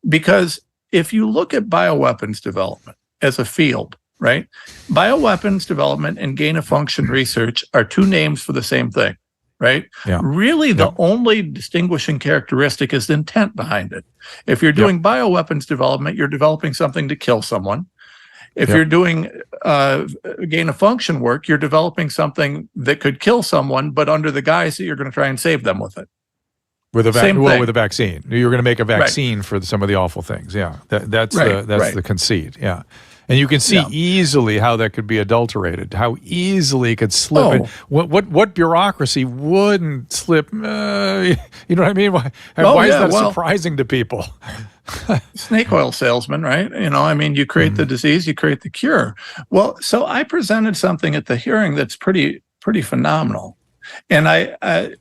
Because if you look at bioweapons development as a field, right? Bioweapons development and gain of function research are two names for the same thing. Right? Yeah. Really, the only distinguishing characteristic is the intent behind it. If you're doing bioweapons development, you're developing something to kill someone. If you're doing gain of function work, you're developing something that could kill someone, but under the guise that you're going to try and save them with it. With a vaccine. You're going to make a vaccine for some of the awful things. Yeah. That's the conceit. Yeah. And you can see easily how that could be adulterated, how easily it could slip. What bureaucracy wouldn't slip? You know what I mean? Why is that surprising to people? Snake oil salesman, right? You create the disease, you create the cure. Well, so I presented something at the hearing that's pretty phenomenal. And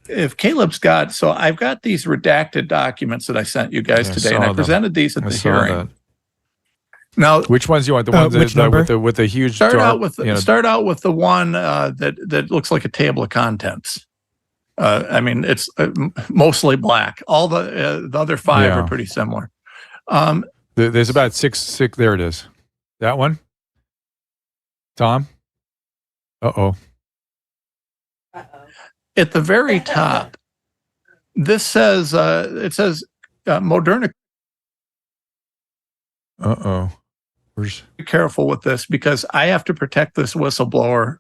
if Caleb's I've got these redacted documents that I sent you guys today, and I presented these at the hearing. Now, which ones you want? The ones with the huge. Start out with the one that looks like a table of contents. It's mostly black. All the other five are pretty similar. There's about six. There it is. That one. Tom. Uh-oh. At the very top, this says Moderna. Uh-oh. Be careful with this, because I have to protect this whistleblower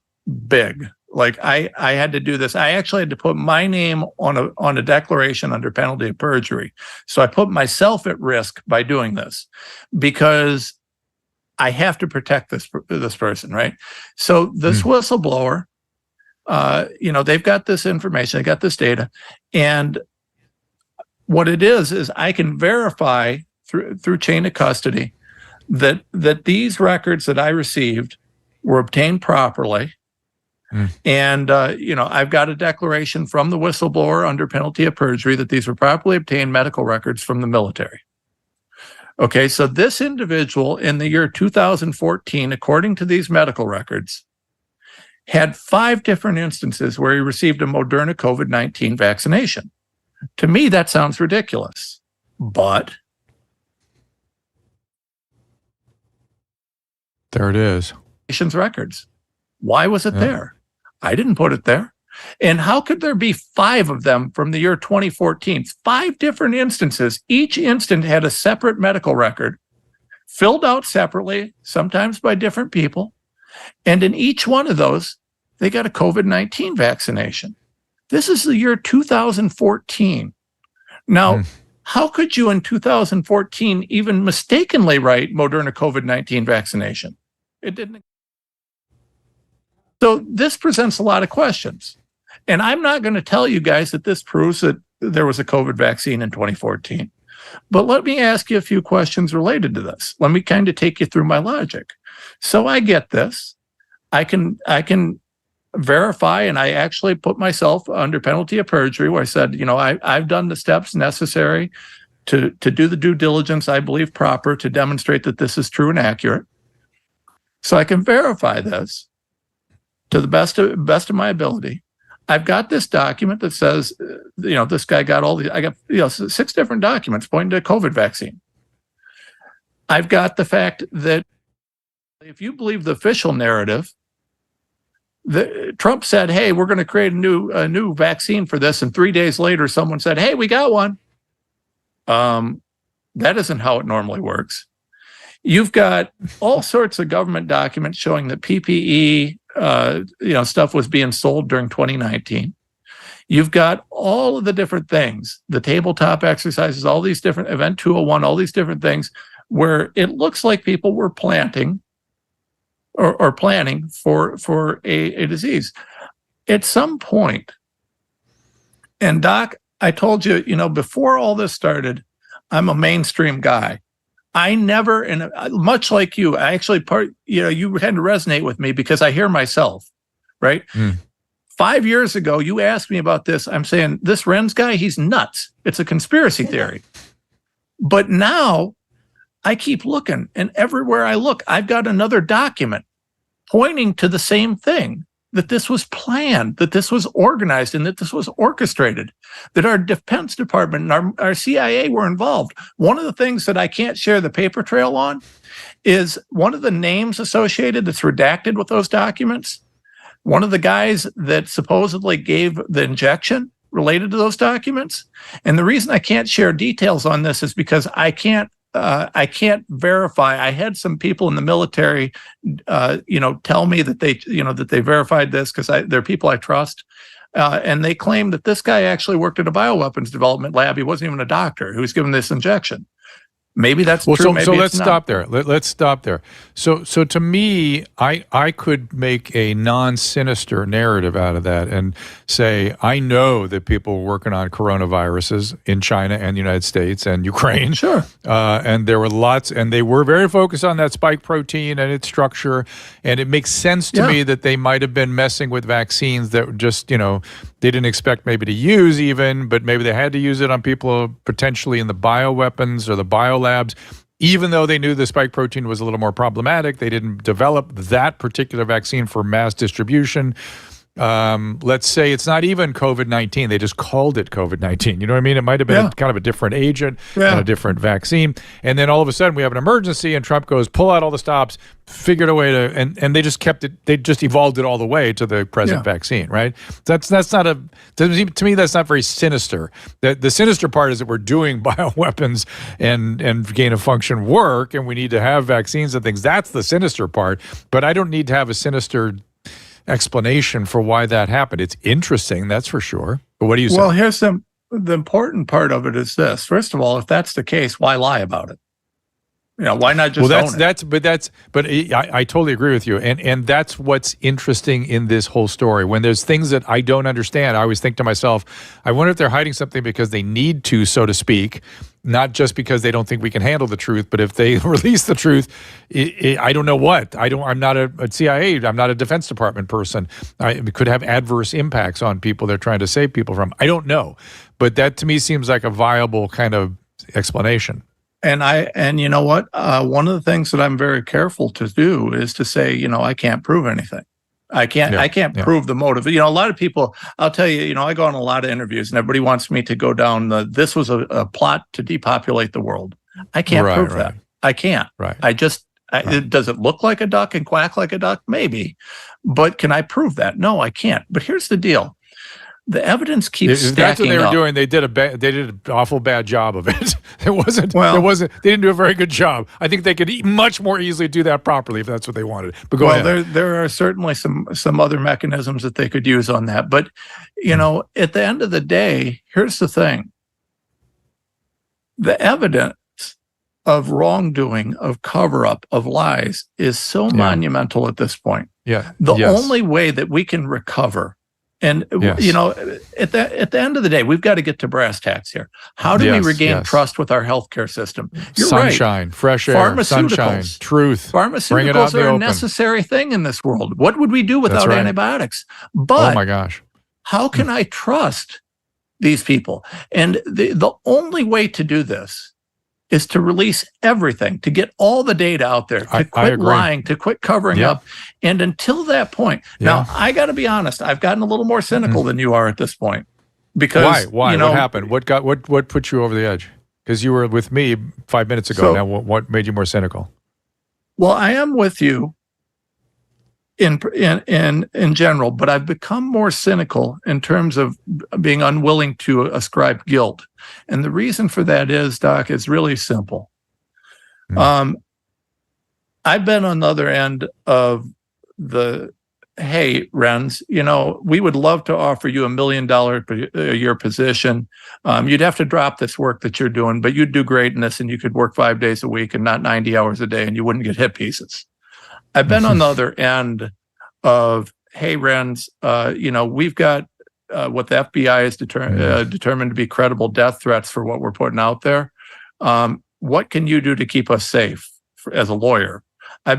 big. Like I had to do this. I actually had to put my name on a declaration under penalty of perjury. So I put myself at risk by doing this, because I have to protect this person, right? So this whistleblower, they've got this information, they got this data, and what it is I can verify through chain of custody that these records that I received were obtained properly. And, I've got a declaration from the whistleblower under penalty of perjury that these were properly obtained medical records from the military. Okay, so this individual in the year 2014, according to these medical records, had 5 different instances where he received a Moderna COVID-19 vaccination. To me, that sounds ridiculous, but there it is. Records. Why was it there? I didn't put it there. And how could there be 5 of them from the year 2014? 5 different instances. Each instant had a separate medical record, filled out separately, sometimes by different people. And in each one of those, they got a COVID-19 vaccination. This is the year 2014. Now, how could you in 2014 even mistakenly write Moderna COVID-19 vaccination? It didn't. So this presents a lot of questions. And I'm not going to tell you guys that this proves that there was a COVID vaccine in 2014. But let me ask you a few questions related to this. Let me kind of take you through my logic. So I get this. I can verify, and I actually put myself under penalty of perjury where I said, I've done the steps necessary to do the due diligence I believe proper to demonstrate that this is true and accurate. So I can verify this to the best of my ability. I've got this document that says, this guy got I got 6 different documents pointing to a COVID vaccine. I've got the fact that if you believe the official narrative, Trump said, hey, we're going to create a new vaccine for this. And 3 days later, someone said, hey, we got one. That isn't how it normally works. You've got all sorts of government documents showing that PPE, stuff was being sold during 2019. You've got all of the different things, the tabletop exercises, all these different Event 201, all these different things where it looks like people were planting or planning for a disease. At some point, and Doc, I told you, before all this started, I'm a mainstream guy. I never, and much like you, I actually you had to resonate with me because I hear myself, right? 5 years ago, you asked me about this. I'm saying this Renz guy, he's nuts. It's a conspiracy theory. But now I keep looking, and everywhere I look, I've got another document pointing to the same thing, that this was planned, that this was organized, and that this was orchestrated, that our Defense Department and our CIA were involved. One of the things that I can't share the paper trail on is one of the names associated that's redacted with those documents. One of the guys that supposedly gave the injection related to those documents. And the reason I can't share details on this is because I can't verify. I had some people in the military, tell me that they verified this because they're people I trust. And they claim that this guy actually worked at a bioweapons development lab. He wasn't even a doctor who was given this injection. Maybe that's true. Maybe let's stop there. Let's stop there. So to me, I could make a non-sinister narrative out of that and say, I know that people were working on coronaviruses in China and the United States and Ukraine. Sure. And there were lots, and they were very focused on that spike protein and its structure. And it makes sense to me that they might have been messing with vaccines that just, they didn't expect maybe to use even, but maybe they had to use it on people potentially in the bioweapons or the biolabs. Even though they knew the spike protein was a little more problematic, they didn't develop that particular vaccine for mass distribution. Let's say it's not even COVID-19. They just called it COVID-19. You know what I mean? It might have been kind of a different agent and a different vaccine. And then all of a sudden we have an emergency and Trump goes, pull out all the stops, figured a way to, and they just kept it, they just evolved it all the way to the present vaccine, right? That's not to me, that's not very sinister. The sinister part is that we're doing bioweapons and gain of function work, and we need to have vaccines and things. That's the sinister part. But I don't need to have a sinister explanation for why that happened. It's interesting, that's for sure. But what do you say? Well, here's the important part of it is this. First of all, if that's the case, why lie about it? Why not just own it? But I totally agree with you. And that's what's interesting in this whole story. When there's things that I don't understand, I always think to myself, I wonder if they're hiding something because they need to, so to speak, not just because they don't think we can handle the truth, but if they release the truth, I don't know what. I'm not a CIA. I'm not a Defense Department person. It could have adverse impacts on people they're trying to save people from. I don't know. But that to me seems like a viable kind of explanation. And you know what? One of the things that I'm very careful to do is to say, I can't prove anything. I can't prove the motive. A lot of people, I'll tell you, I go on a lot of interviews and everybody wants me to go down this was a plot to depopulate the world. I can't prove that. I can't. Right. Does it look like a duck and quack like a duck? Maybe. But can I prove that? No, I can't. But here's the deal. The evidence keeps stacking up. That's what they were doing. They did an awful bad job of it. They didn't do a very good job. I think they could much more easily do that properly if that's what they wanted. But go ahead. There are certainly some other mechanisms that they could use on that. But, at the end of the day, here's the thing. The evidence of wrongdoing, of cover-up, of lies is so monumental at this point. Yeah. The Yes. only way that we can recover, and Yes. at the end of the day, we've got to get to brass tacks here. How do we regain trust with our healthcare system? You're sunshine, right. fresh air, sunshine, truth. Bring it out in the Pharmaceuticals are a open. necessary thing in this world. What would we do without antibiotics? But, oh my gosh, how can I trust these people? And the only way to do this is to release everything, to get all the data out there, to quit lying, to quit covering up. And until that point, now I got to be honest, I've gotten a little more cynical than you are at this point. Because why? What happened? What put you over the edge? Because you were with me 5 minutes ago. Now, what made you more cynical? Well, I am with you in general, but I've become more cynical in terms of being unwilling to ascribe guilt. And the reason for that is, Doc, is really simple. I've been on the other end of the, hey, Renz, we would love to offer you $1 million a year position. You'd have to drop this work that you're doing, but you'd do great in this, and you could work 5 days a week and not 90 hours a day, and you wouldn't get hip pieces. I've been on the other end of, hey, Renz, we've got what the FBI has determined to be credible death threats for what we're putting out there. What can you do to keep us safe as a lawyer? I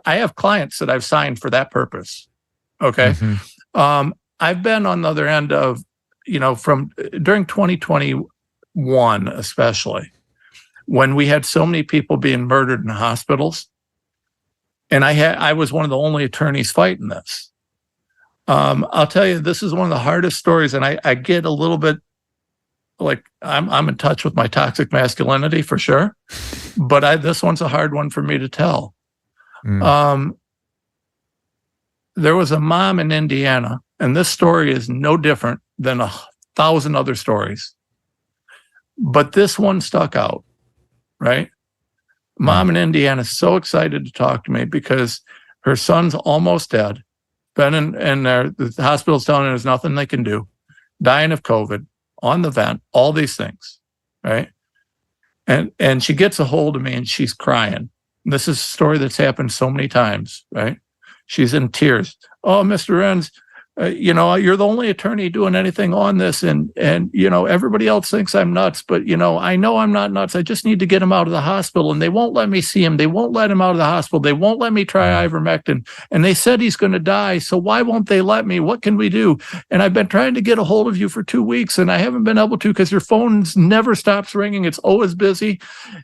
have clients that I've signed for that purpose. Okay. I've been on the other end of, from during 2021, especially when we had so many people being murdered in hospitals. And I was one of the only attorneys fighting this. I'll tell you, this is one of the hardest stories, and I get a little bit like I'm in touch with my toxic masculinity for sure, but this one's a hard one for me to tell. There was a mom in Indiana, and this story is no different than 1,000 other stories, but this one stuck out, right? Mom in Indiana is so excited to talk to me because her son's almost dead. Been in there, the hospital's telling her there's nothing they can do. Dying of COVID, on the vent, all these things, right? And she gets a hold of me and she's crying. This is a story that's happened so many times, right? She's in tears. Oh, Mr. Renz, you're the only attorney doing anything on this, and everybody else thinks I'm nuts, but I know I'm not nuts. I just need to get him out of the hospital, and they won't let me see him. They won't let him out of the hospital. They won't let me try ivermectin, and they said he's going to die. So why won't they let me? What can we do? And I've been trying to get a hold of you for 2 weeks, and I haven't been able to because your phone never stops ringing. It's always busy,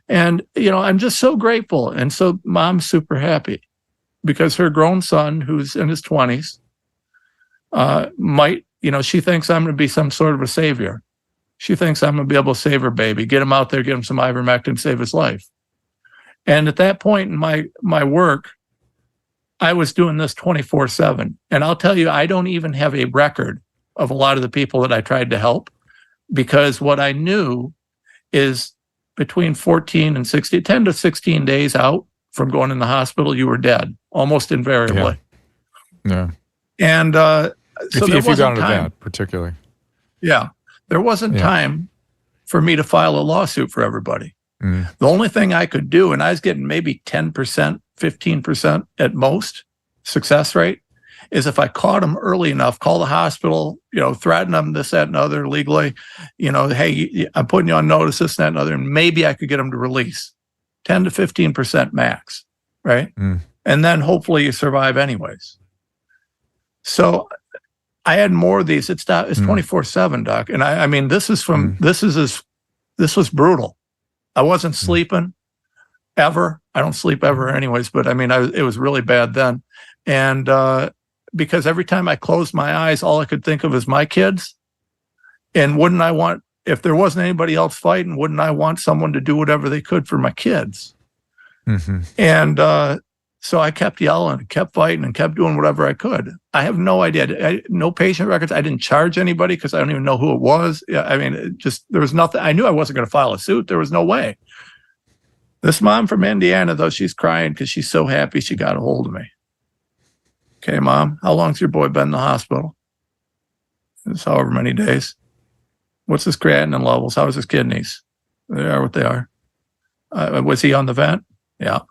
and I'm just so grateful. And so Mom's super happy because her grown son, who's in his 20s. She thinks I'm going to be some sort of a savior. She thinks I'm going to be able to save her baby, get him out there, get him some ivermectin, save his life. And at that point in my work, I was doing this 24/7. And I'll tell you, I don't even have a record of a lot of the people that I tried to help, because what I knew is between 10 to 16 days out from going in the hospital, you were dead, almost invariably. Yeah. And so if you got into that, particularly. Yeah. There wasn't time for me to file a lawsuit for everybody. The only thing I could do, and I was getting maybe 10%, 15% at most success rate, is if I caught them early enough, call the hospital, threaten them, this, that, and other legally, hey, I'm putting you on notice, this, that, and other, and maybe I could get them to release 10 to 15% max, right? And then hopefully you survive anyways. So I had more of these. It's 24/7, Doc. And I mean, this was brutal. I wasn't sleeping ever. I don't sleep ever anyways, but I mean, it was really bad then. And because every time I closed my eyes, all I could think of is my kids. And if there wasn't anybody else fighting, wouldn't I want someone to do whatever they could for my kids? And so I kept yelling, kept fighting, and kept doing whatever I could. I have no idea. No patient records. I didn't charge anybody because I don't even know who it was. I mean, there was nothing. I knew I wasn't going to file a suit. There was no way. This mom from Indiana, though, she's crying because she's so happy she got a hold of me. Okay, Mom, how long's your boy been in the hospital? It's however many days. What's his creatinine levels? How's his kidneys? They are what they are. Was he on the vent? Yeah.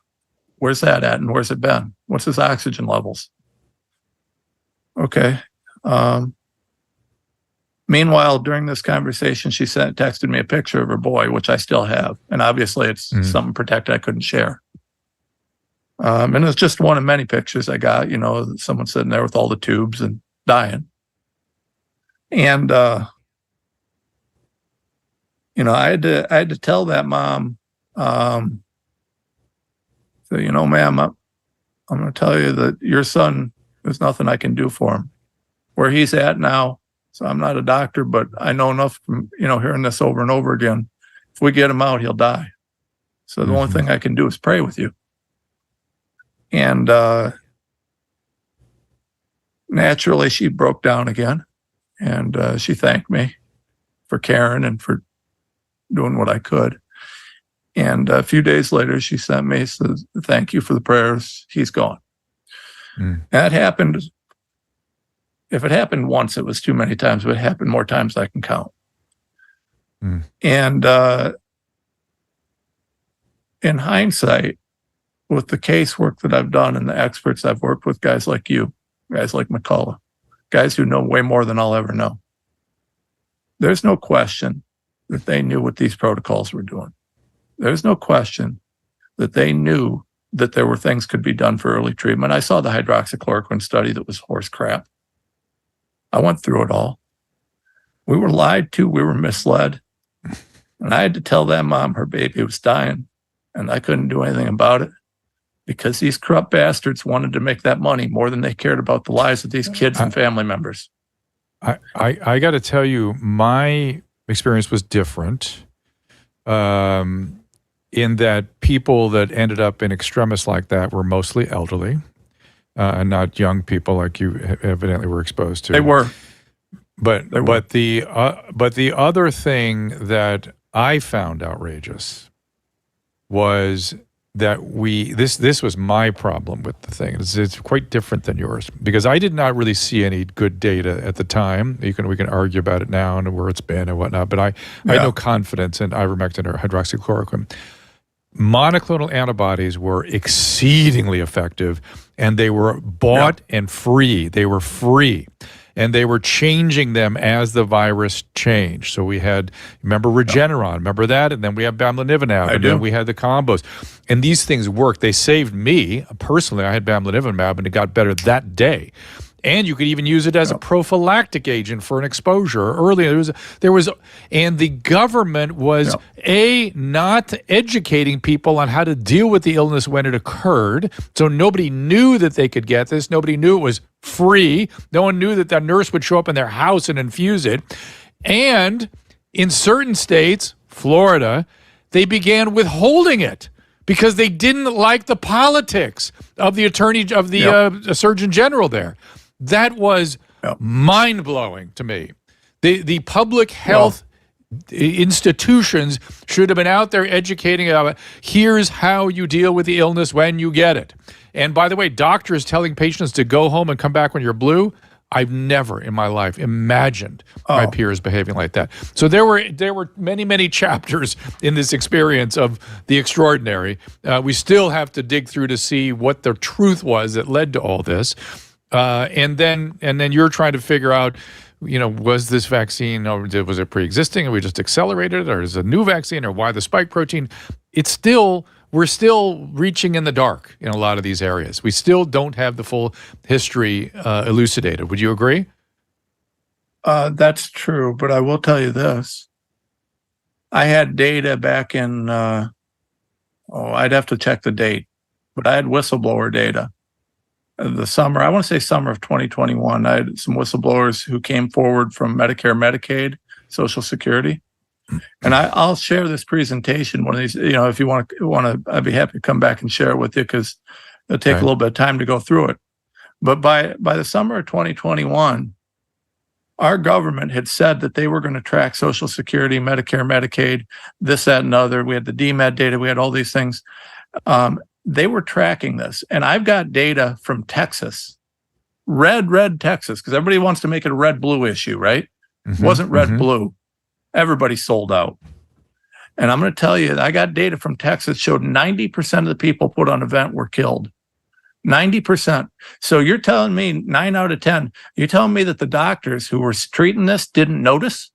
Where's that at, and where's it been? What's his oxygen levels? Okay. Meanwhile, during this conversation, she texted me a picture of her boy, which I still have. And obviously it's something protected I couldn't share. And it's just one of many pictures I got, someone sitting there with all the tubes and dying. And, I had to tell that mom, ma'am, I'm going to tell you that your son, there's nothing I can do for him. Where he's at now, so I'm not a doctor, but I know enough from, hearing this over and over again. If we get him out, he'll die. So the only thing I can do is pray with you. And naturally, she broke down again. And she thanked me for caring and for doing what I could. And a few days later, she sent me, said, thank you for the prayers. He's gone. That happened. If it happened once, it was too many times. But it happened more times than I can count. And in hindsight, with the casework that I've done and the experts I've worked with, guys like you, guys like McCullough, guys who know way more than I'll ever know, there's no question that they knew what these protocols were doing. There's no question that they knew that there were things could be done for early treatment. I saw the hydroxychloroquine study that was horse crap. I went through it all. We were lied to. We were misled. And I had to tell that mom her baby was dying, and I couldn't do anything about it because these corrupt bastards wanted to make that money more than they cared about the lives of these kids and family members. I got to tell you, my experience was different in that people that ended up in extremis like that were mostly elderly and not young people like you evidently were exposed to. They were. But the other thing that I found outrageous was that this was my problem with the thing. It's quite different than yours because I did not really see any good data at the time. We can argue about it now and where it's been and whatnot, but I had no confidence in ivermectin or hydroxychloroquine. Monoclonal antibodies were exceedingly effective, and they were bought and free. They were free. And they were changing them as the virus changed. So we had, remember Regeneron, remember that? And then we have bamlanivimab, then we had the combos. And these things worked. They saved me. Personally, I had bamlanivimab, and it got better that day. And you could even use it as a prophylactic agent for an exposure. Earlier, and the government was not educating people on how to deal with the illness when it occurred. So nobody knew that they could get this. Nobody knew it was free. No one knew that the nurse would show up in their house and infuse it. And in certain states, Florida, they began withholding it because they didn't like the politics of the Surgeon General there. That was mind-blowing to me. The public health institutions should have been out there educating about here's how you deal with the illness when you get it. And by the way, doctors telling patients to go home and come back when you're blue, I've never in my life imagined my peers behaving like that. So there were many, many chapters in this experience of the extraordinary. We still have to dig through to see what the truth was that led to all this. And then you're trying to figure out, was this vaccine, or was it pre-existing and we just accelerated it, or is it a new vaccine, or why the spike protein? We're still reaching in the dark in a lot of these areas. We still don't have the full history elucidated. Would you agree? That's true, but I will tell you this. I had data back in, I'd have to check the date, but I had whistleblower data. The summer, I want to say summer of 2021, I had some whistleblowers who came forward from Medicare, Medicaid, Social Security. And I'll share this presentation one of these, if you want to, I'd be happy to come back and share it with you because it'll take a little bit of time to go through it. But by the summer of 2021, our government had said that they were going to track Social Security, Medicare, Medicaid, this, that, and other. We had the DMED data. We had all these things. They were tracking this. And I've got data from Texas, red Texas, because everybody wants to make it a red-blue issue, right? It wasn't red-blue. Everybody sold out. And I'm going to tell you, I got data from Texas showed 90% of the people put on event were killed. 90%. So you're telling me 9 out of 10, you're telling me that the doctors who were treating this didn't notice?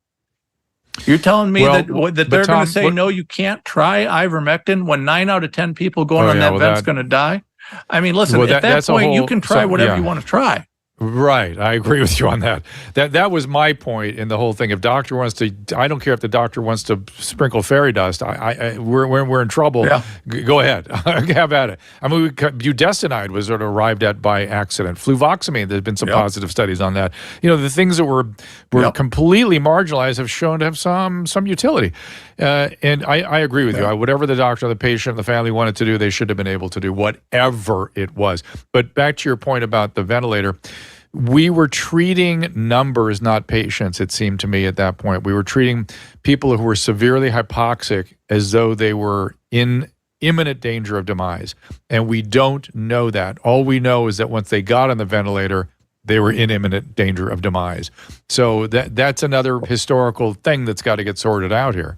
You're telling me that they're going to say, no, you can't try ivermectin when 9 out of 10 people going on that vent's going to die? I mean, listen, at that point, you can try whatever you want to try. Right. I agree with you on that. That was my point in the whole thing. If doctor wants to, I don't care if the doctor wants to sprinkle fairy dust. We're in trouble. Yeah. Go ahead. Have at it. I mean, budesonide was sort of arrived at by accident. Fluvoxamine, there's been some positive studies on that. You know, the things that were completely marginalized have shown to have some utility. And I agree with you. Whatever the doctor, the patient, the family wanted to do, they should have been able to do whatever it was. But back to your point about the ventilator, we were treating numbers, not patients, it seemed to me at that point. We were treating people who were severely hypoxic as though they were in imminent danger of demise. And we don't know that. All we know is that once they got on the ventilator, they were in imminent danger of demise. So that's another historical thing that's got to get sorted out here.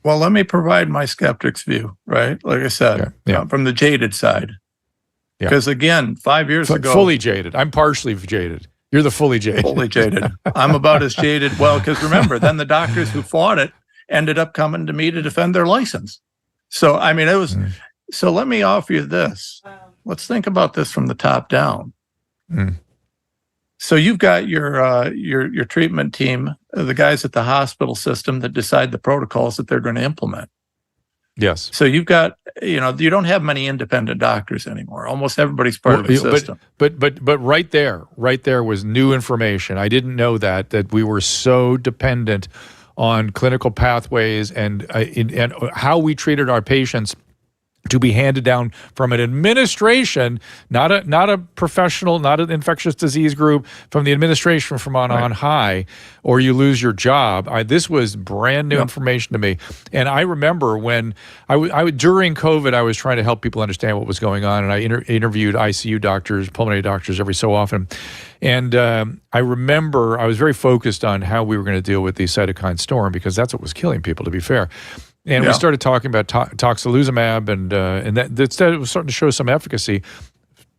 Well, let me provide my skeptic's view, right? Like I said, from the jaded side. Because again, 5 years ago... Fully jaded. I'm partially jaded. You're the fully jaded. Fully jaded. I'm about as jaded. Well, because remember, then the doctors who fought it ended up coming to me to defend their license. So, I mean, it was... So let me offer you this. Let's think about this from the top down. So you've got your treatment team, the guys at the hospital system that decide the protocols that they're going to implement. Yes. So you've got, you don't have many independent doctors anymore. Almost everybody's part of the system. But right there was new information. I didn't know that we were so dependent on clinical pathways and how we treated our patients to be handed down from an administration, not a professional, not an infectious disease group, from the administration from on high, or you lose your job. This was brand new information to me. And I remember when during COVID, I was trying to help people understand what was going on, and I interviewed ICU doctors, pulmonary doctors every so often. And I remember I was very focused on how we were going to deal with the cytokine storm, because that's what was killing people, to be fair. And we started talking about tocilizumab, and that was starting to show some efficacy.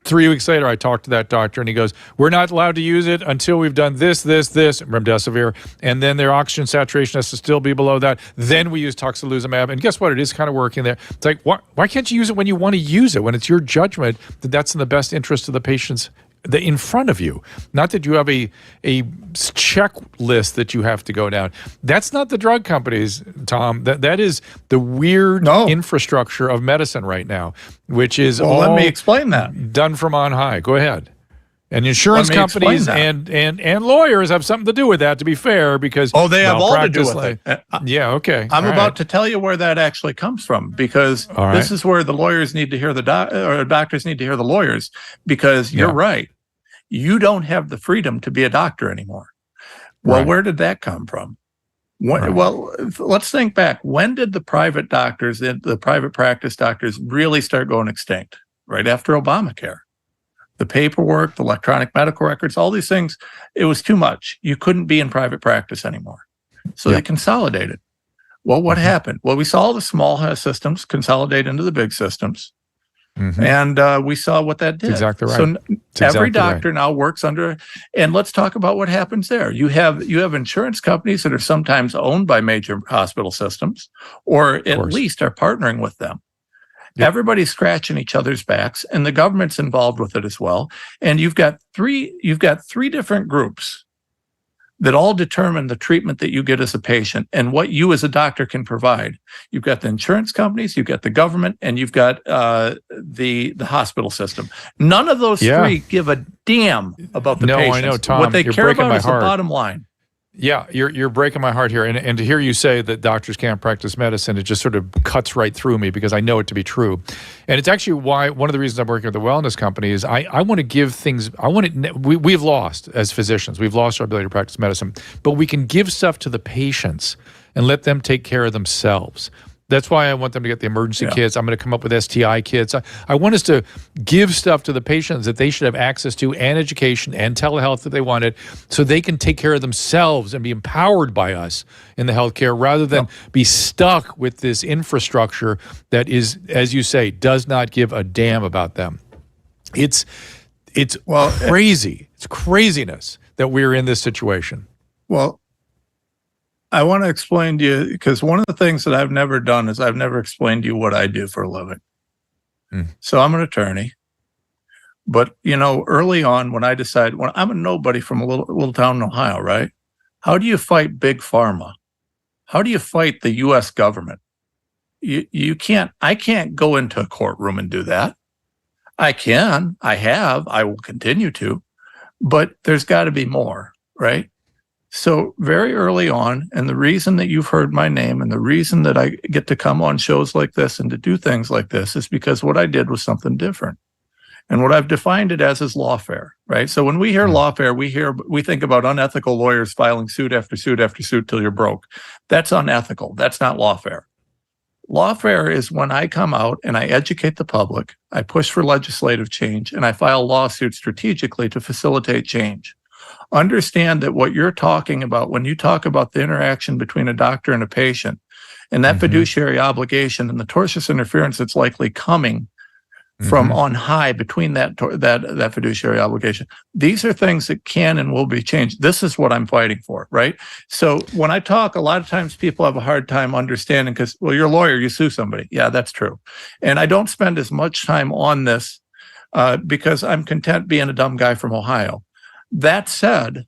3 weeks later, I talked to that doctor, and he goes, "We're not allowed to use it until we've done this, remdesivir, and then their oxygen saturation has to still be below that. Then we use tocilizumab." And guess what? It is kind of working there. It's like, why can't you use it when you want to use it, when it's your judgment that that's in the best interest of the patients in front of you? Not that you have a checklist that you have to go down. That's not the drug companies, Tom. That is the weird infrastructure of medicine right now, which is all let me explain that. Done from on high. Go ahead. And insurance companies and lawyers have something to do with that, to be fair, because they have all to do with it. Okay. I'm about to tell you where that actually comes from, because this is where the lawyers need to hear or doctors need to hear the lawyers, because you're right. You don't have the freedom to be a doctor anymore. Well, where did that come from? Well, let's think back. When did the private doctors, the private practice doctors, really start going extinct? Right after Obamacare. The paperwork, the electronic medical records, all these things, it was too much. You couldn't be in private practice anymore. So they consolidated. Well, what happened? Well, we saw the small systems consolidate into the big systems. And we saw what that did. Exactly right. So every doctor now works under, and let's talk about what happens there. You have insurance companies that are sometimes owned by major hospital systems, or at least are partnering with them. Everybody's scratching each other's backs, and the government's involved with it as well. And you've got three different groups that all determine the treatment that you get as a patient and what you as a doctor can provide. You've got the insurance companies, you've got the government, and you've got the hospital system. None of those three give a damn about the patients. I know, Tom. What they care about is the bottom line. Yeah, you're breaking my heart here. And to hear you say that doctors can't practice medicine, it just sort of cuts right through me, because I know it to be true. And it's actually why one of the reasons I'm working with the wellness company is I want to give things, we've lost, as physicians, we've lost our ability to practice medicine, but we can give stuff to the patients and let them take care of themselves. That's why I want them to get the emergency kits. I'm going to come up with STI kits. I want us to give stuff to the patients that they should have access to, and education and telehealth that they wanted, so they can take care of themselves and be empowered by us in the healthcare, rather than be stuck with this infrastructure that is, as you say, does not give a damn about them. It's crazy. It's craziness that we're in this situation. Well, I want to explain to you, because one of the things that I've never done is I've never explained to you what I do for a living. So I'm an attorney. But, early on when I decided, when I'm a nobody from a little town in Ohio, right? How do you fight big pharma? How do you fight the U.S. government? You can't, I can't go into a courtroom and do that. I will continue to, but there's got to be more, right? So very early on, and the reason that you've heard my name and the reason that I get to come on shows like this and to do things like this is because what I did was something different. And what I've defined it as is lawfare, right? So when we hear lawfare, we think about unethical lawyers filing suit after suit after suit till you're broke. That's unethical. That's not lawfare. Lawfare is when I come out and I educate the public, I push for legislative change, and I file lawsuits strategically to facilitate change. Understand that what you're talking about, when you talk about the interaction between a doctor and a patient, and that fiduciary obligation and the tortious interference that's likely coming from on high between that fiduciary obligation, these are things that can and will be changed. This is what I'm fighting for, right? So when I talk, a lot of times people have a hard time understanding because, well, you're a lawyer, you sue somebody. Yeah, that's true. And I don't spend as much time on this because I'm content being a dumb guy from Ohio. That said,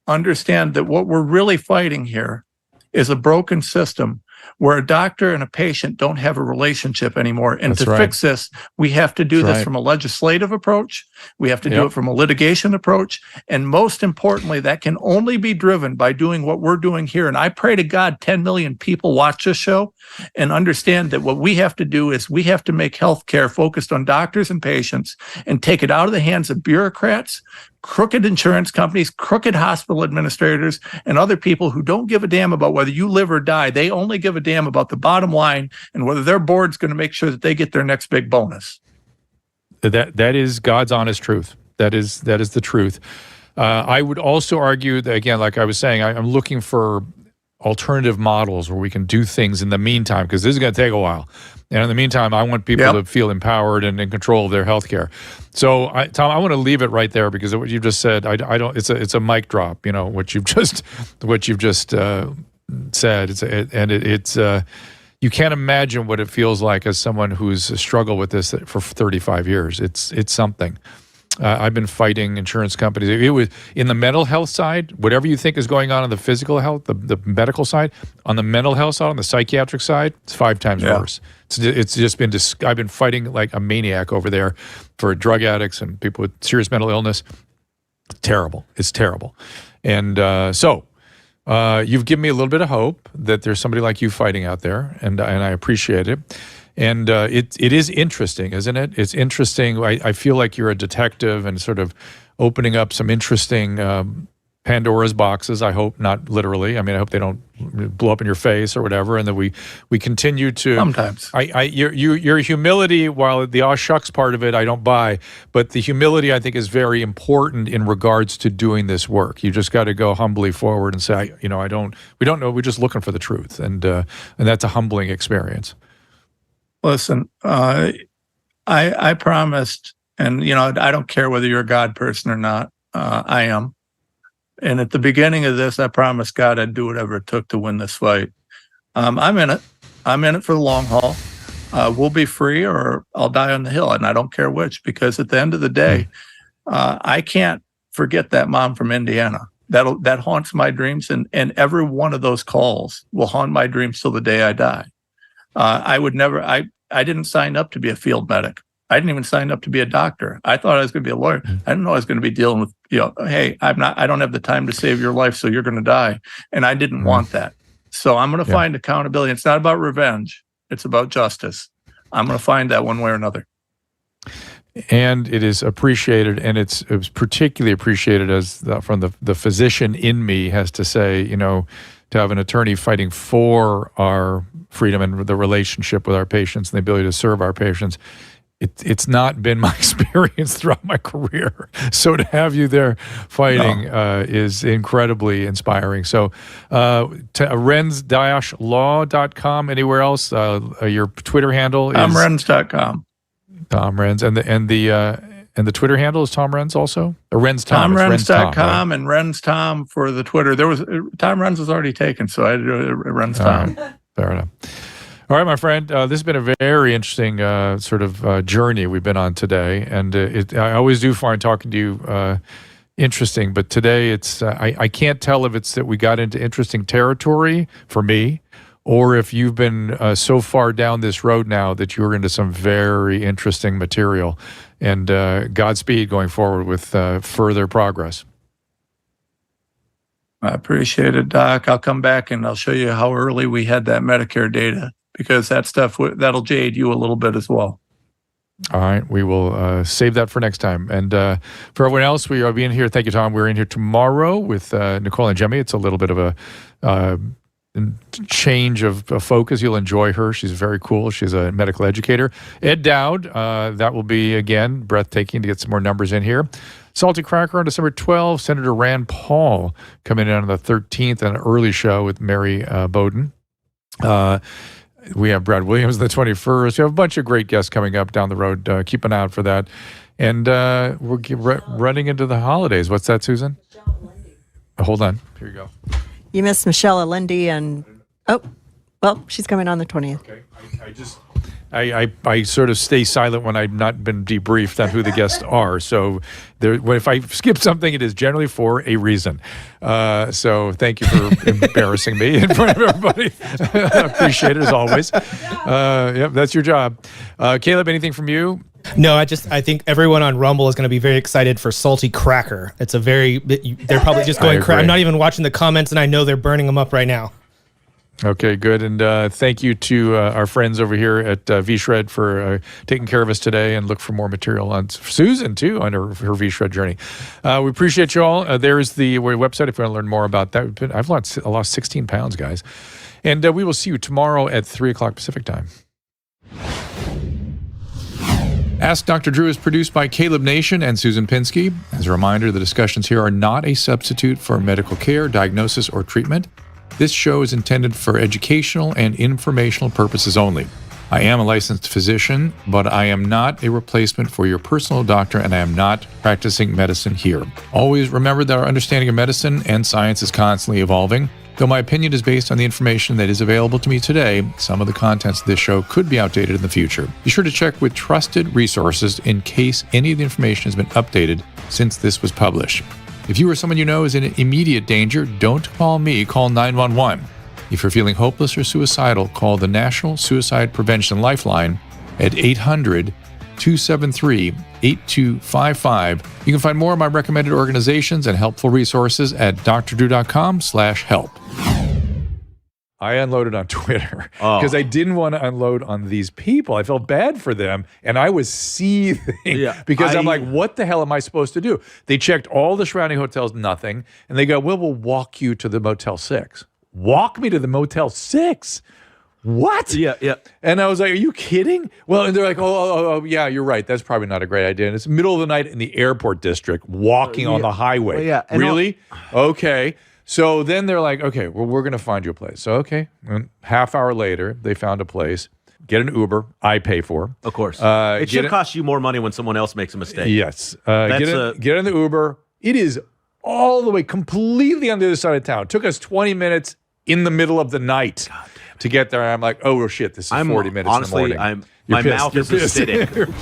understand that what we're really fighting here is a broken system where a doctor and a patient don't have a relationship anymore. And to fix this, we have to do this from a legislative approach. We have to do it from a litigation approach. And most importantly, that can only be driven by doing what we're doing here. And I pray to God 10 million people watch this show and understand that what we have to do is we have to make healthcare focused on doctors and patients and take it out of the hands of bureaucrats, crooked insurance companies, crooked hospital administrators, and other people who don't give a damn about whether you live or die. They only give a damn about the bottom line and whether their board's going to make sure that they get their next big bonus. That is God's honest truth. That is the truth. I would also argue that, again, like I was saying, I'm looking for alternative models where we can do things in the meantime, because this is going to take a while. And in the meantime, I want people to feel empowered and in control of their healthcare. So, Tom, I want to leave it right there because what you just said, I don't. It's a mic drop. What you've just said. It's you can't imagine what it feels like as someone who's struggled with this for 35 years. It's something. I've been fighting insurance companies. It was in the mental health side, whatever you think is going on the physical health, the medical side, on the mental health side, on the psychiatric side, it's 5 times worse. It's just been, I've been fighting like a maniac over there for drug addicts and people with serious mental illness. Terrible. It's terrible. And so you've given me a little bit of hope that there's somebody like you fighting out there, and I appreciate it. And it is interesting, isn't it? It's interesting. I feel like you're a detective and sort of opening up some interesting Pandora's boxes. I hope not literally. I mean, I hope they don't blow up in your face or whatever. And that we continue to. Sometimes. Your humility, while the aw shucks part of it I don't buy, but the humility I think is very important in regards to doing this work. You just got to go humbly forward and say, we don't know. We're just looking for the truth, and that's a humbling experience. Listen, I promised, and I don't care whether you're a God person or not. I am. And at the beginning of this, I promised God I'd do whatever it took to win this fight. I'm in it. I'm in it for the long haul. We'll be free or I'll die on the hill, and I don't care which, because at the end of the day, I can't forget that mom from Indiana. That haunts my dreams, and every one of those calls will haunt my dreams till the day I die. I would never. I didn't sign up to be a field medic. I didn't even sign up to be a doctor. I thought I was going to be a lawyer. I didn't know I was going to be dealing with, hey, I don't have the time to save your life, so you're going to die. And I didn't want that. So I'm going to find accountability. It's not about revenge. It's about justice. I'm going to find that one way or another. And it is appreciated, and it was particularly appreciated from the physician in me has to say, to have an attorney fighting for our freedom and the relationship with our patients and the ability to serve our patients. It's not been my experience throughout my career. So to have you there fighting is incredibly inspiring. So to Renz-law.com, anywhere else? Your Twitter handle is TomRenz.com. Tom Renz. And the Twitter handle is Tom Renz also? Or Renz Tom? TomRenz.com, right? And Renz Tom for the Twitter. Tom Renz was already taken, so I had to do Renz Tom. Right. Fair enough. All right, my friend. This has been a very interesting sort of journey we've been on today, and I always do find talking to you interesting. But today, it's I can't tell if it's that we got into interesting territory for me, or if you've been so far down this road now that you're into some very interesting material. And Godspeed going forward with further progress. I appreciate it, Doc. I'll come back and I'll show you how early we had that Medicare data, because that stuff, that'll jade you a little bit as well. All right. We will save that for next time. And for everyone else, we are being here. Thank you, Tom. We're in here tomorrow with Nicole and Jemmy. It's a little bit of a change of focus. You'll enjoy her. She's very cool. She's a medical educator. Ed Dowd, that will be, again, breathtaking to get some more numbers in here. Salty Cracker on December 12th. Senator Rand Paul coming in on the 13th, an early show with Mary Bowden. We have Brad Williams the 21st. We have a bunch of great guests coming up down the road. Keep an eye out for that. And we're running into the holidays. What's that, Susan? Hold on. Here you go. You missed Michelle Allende and, she's coming on the 20th. Okay. I sort of stay silent when I've not been debriefed on who the guests are. So if I skip something, it is generally for a reason. So thank you for embarrassing me in front of everybody. I appreciate it as always. Yep, that's your job. Caleb, anything from you? No, I think everyone on Rumble is going to be very excited for Salty Cracker. They're probably just going crazy. I'm not even watching the comments, and I know they're burning them up right now. Okay, good. And thank you to our friends over here at VShred for taking care of us today, and look for more material on Susan, too, on her VShred journey. We appreciate you all. There's the website if you want to learn more about that. I've lost 16 pounds, guys. And we will see you tomorrow at 3 o'clock Pacific time. Ask Dr. Drew is produced by Caleb Nation and Susan Pinsky. As a reminder, the discussions here are not a substitute for medical care, diagnosis, or treatment. This show is intended for educational and informational purposes only. I am a licensed physician, but I am not a replacement for your personal doctor, and I am not practicing medicine here. Always remember that our understanding of medicine and science is constantly evolving. Though my opinion is based on the information that is available to me today, some of the contents of this show could be outdated in the future. Be sure to check with trusted resources in case any of the information has been updated since this was published. If you or someone you know is in immediate danger, don't call me, call 911. If you're feeling hopeless or suicidal, call the National Suicide Prevention Lifeline at 800-273-8255. You can find more of my recommended organizations and helpful resources at drdrew.com/help. I unloaded on Twitter because I didn't want to unload on these people. I felt bad for them, and I was seething because I'm like, what the hell am I supposed to do? They checked all the surrounding hotels, nothing, and they go, well, we'll walk you to the Motel 6. Walk me to the Motel 6? What? Yeah. And I was like, are you kidding? Well, and they're like, oh, yeah, you're right. That's probably not a great idea. And it's middle of the night in the airport district, walking on the highway. Well, really? Okay. So then they're like, okay, well, we're going to find you a place. So, okay. And half hour later, they found a place. Get an Uber. I pay for. Of course. It should cost you more money when someone else makes a mistake. Yes. Get in the Uber. It is all the way completely on the other side of town. It took us 20 minutes in the middle of the night to get there. I'm like, oh, well, shit, this is 40 minutes in the morning. My mouth is acidic.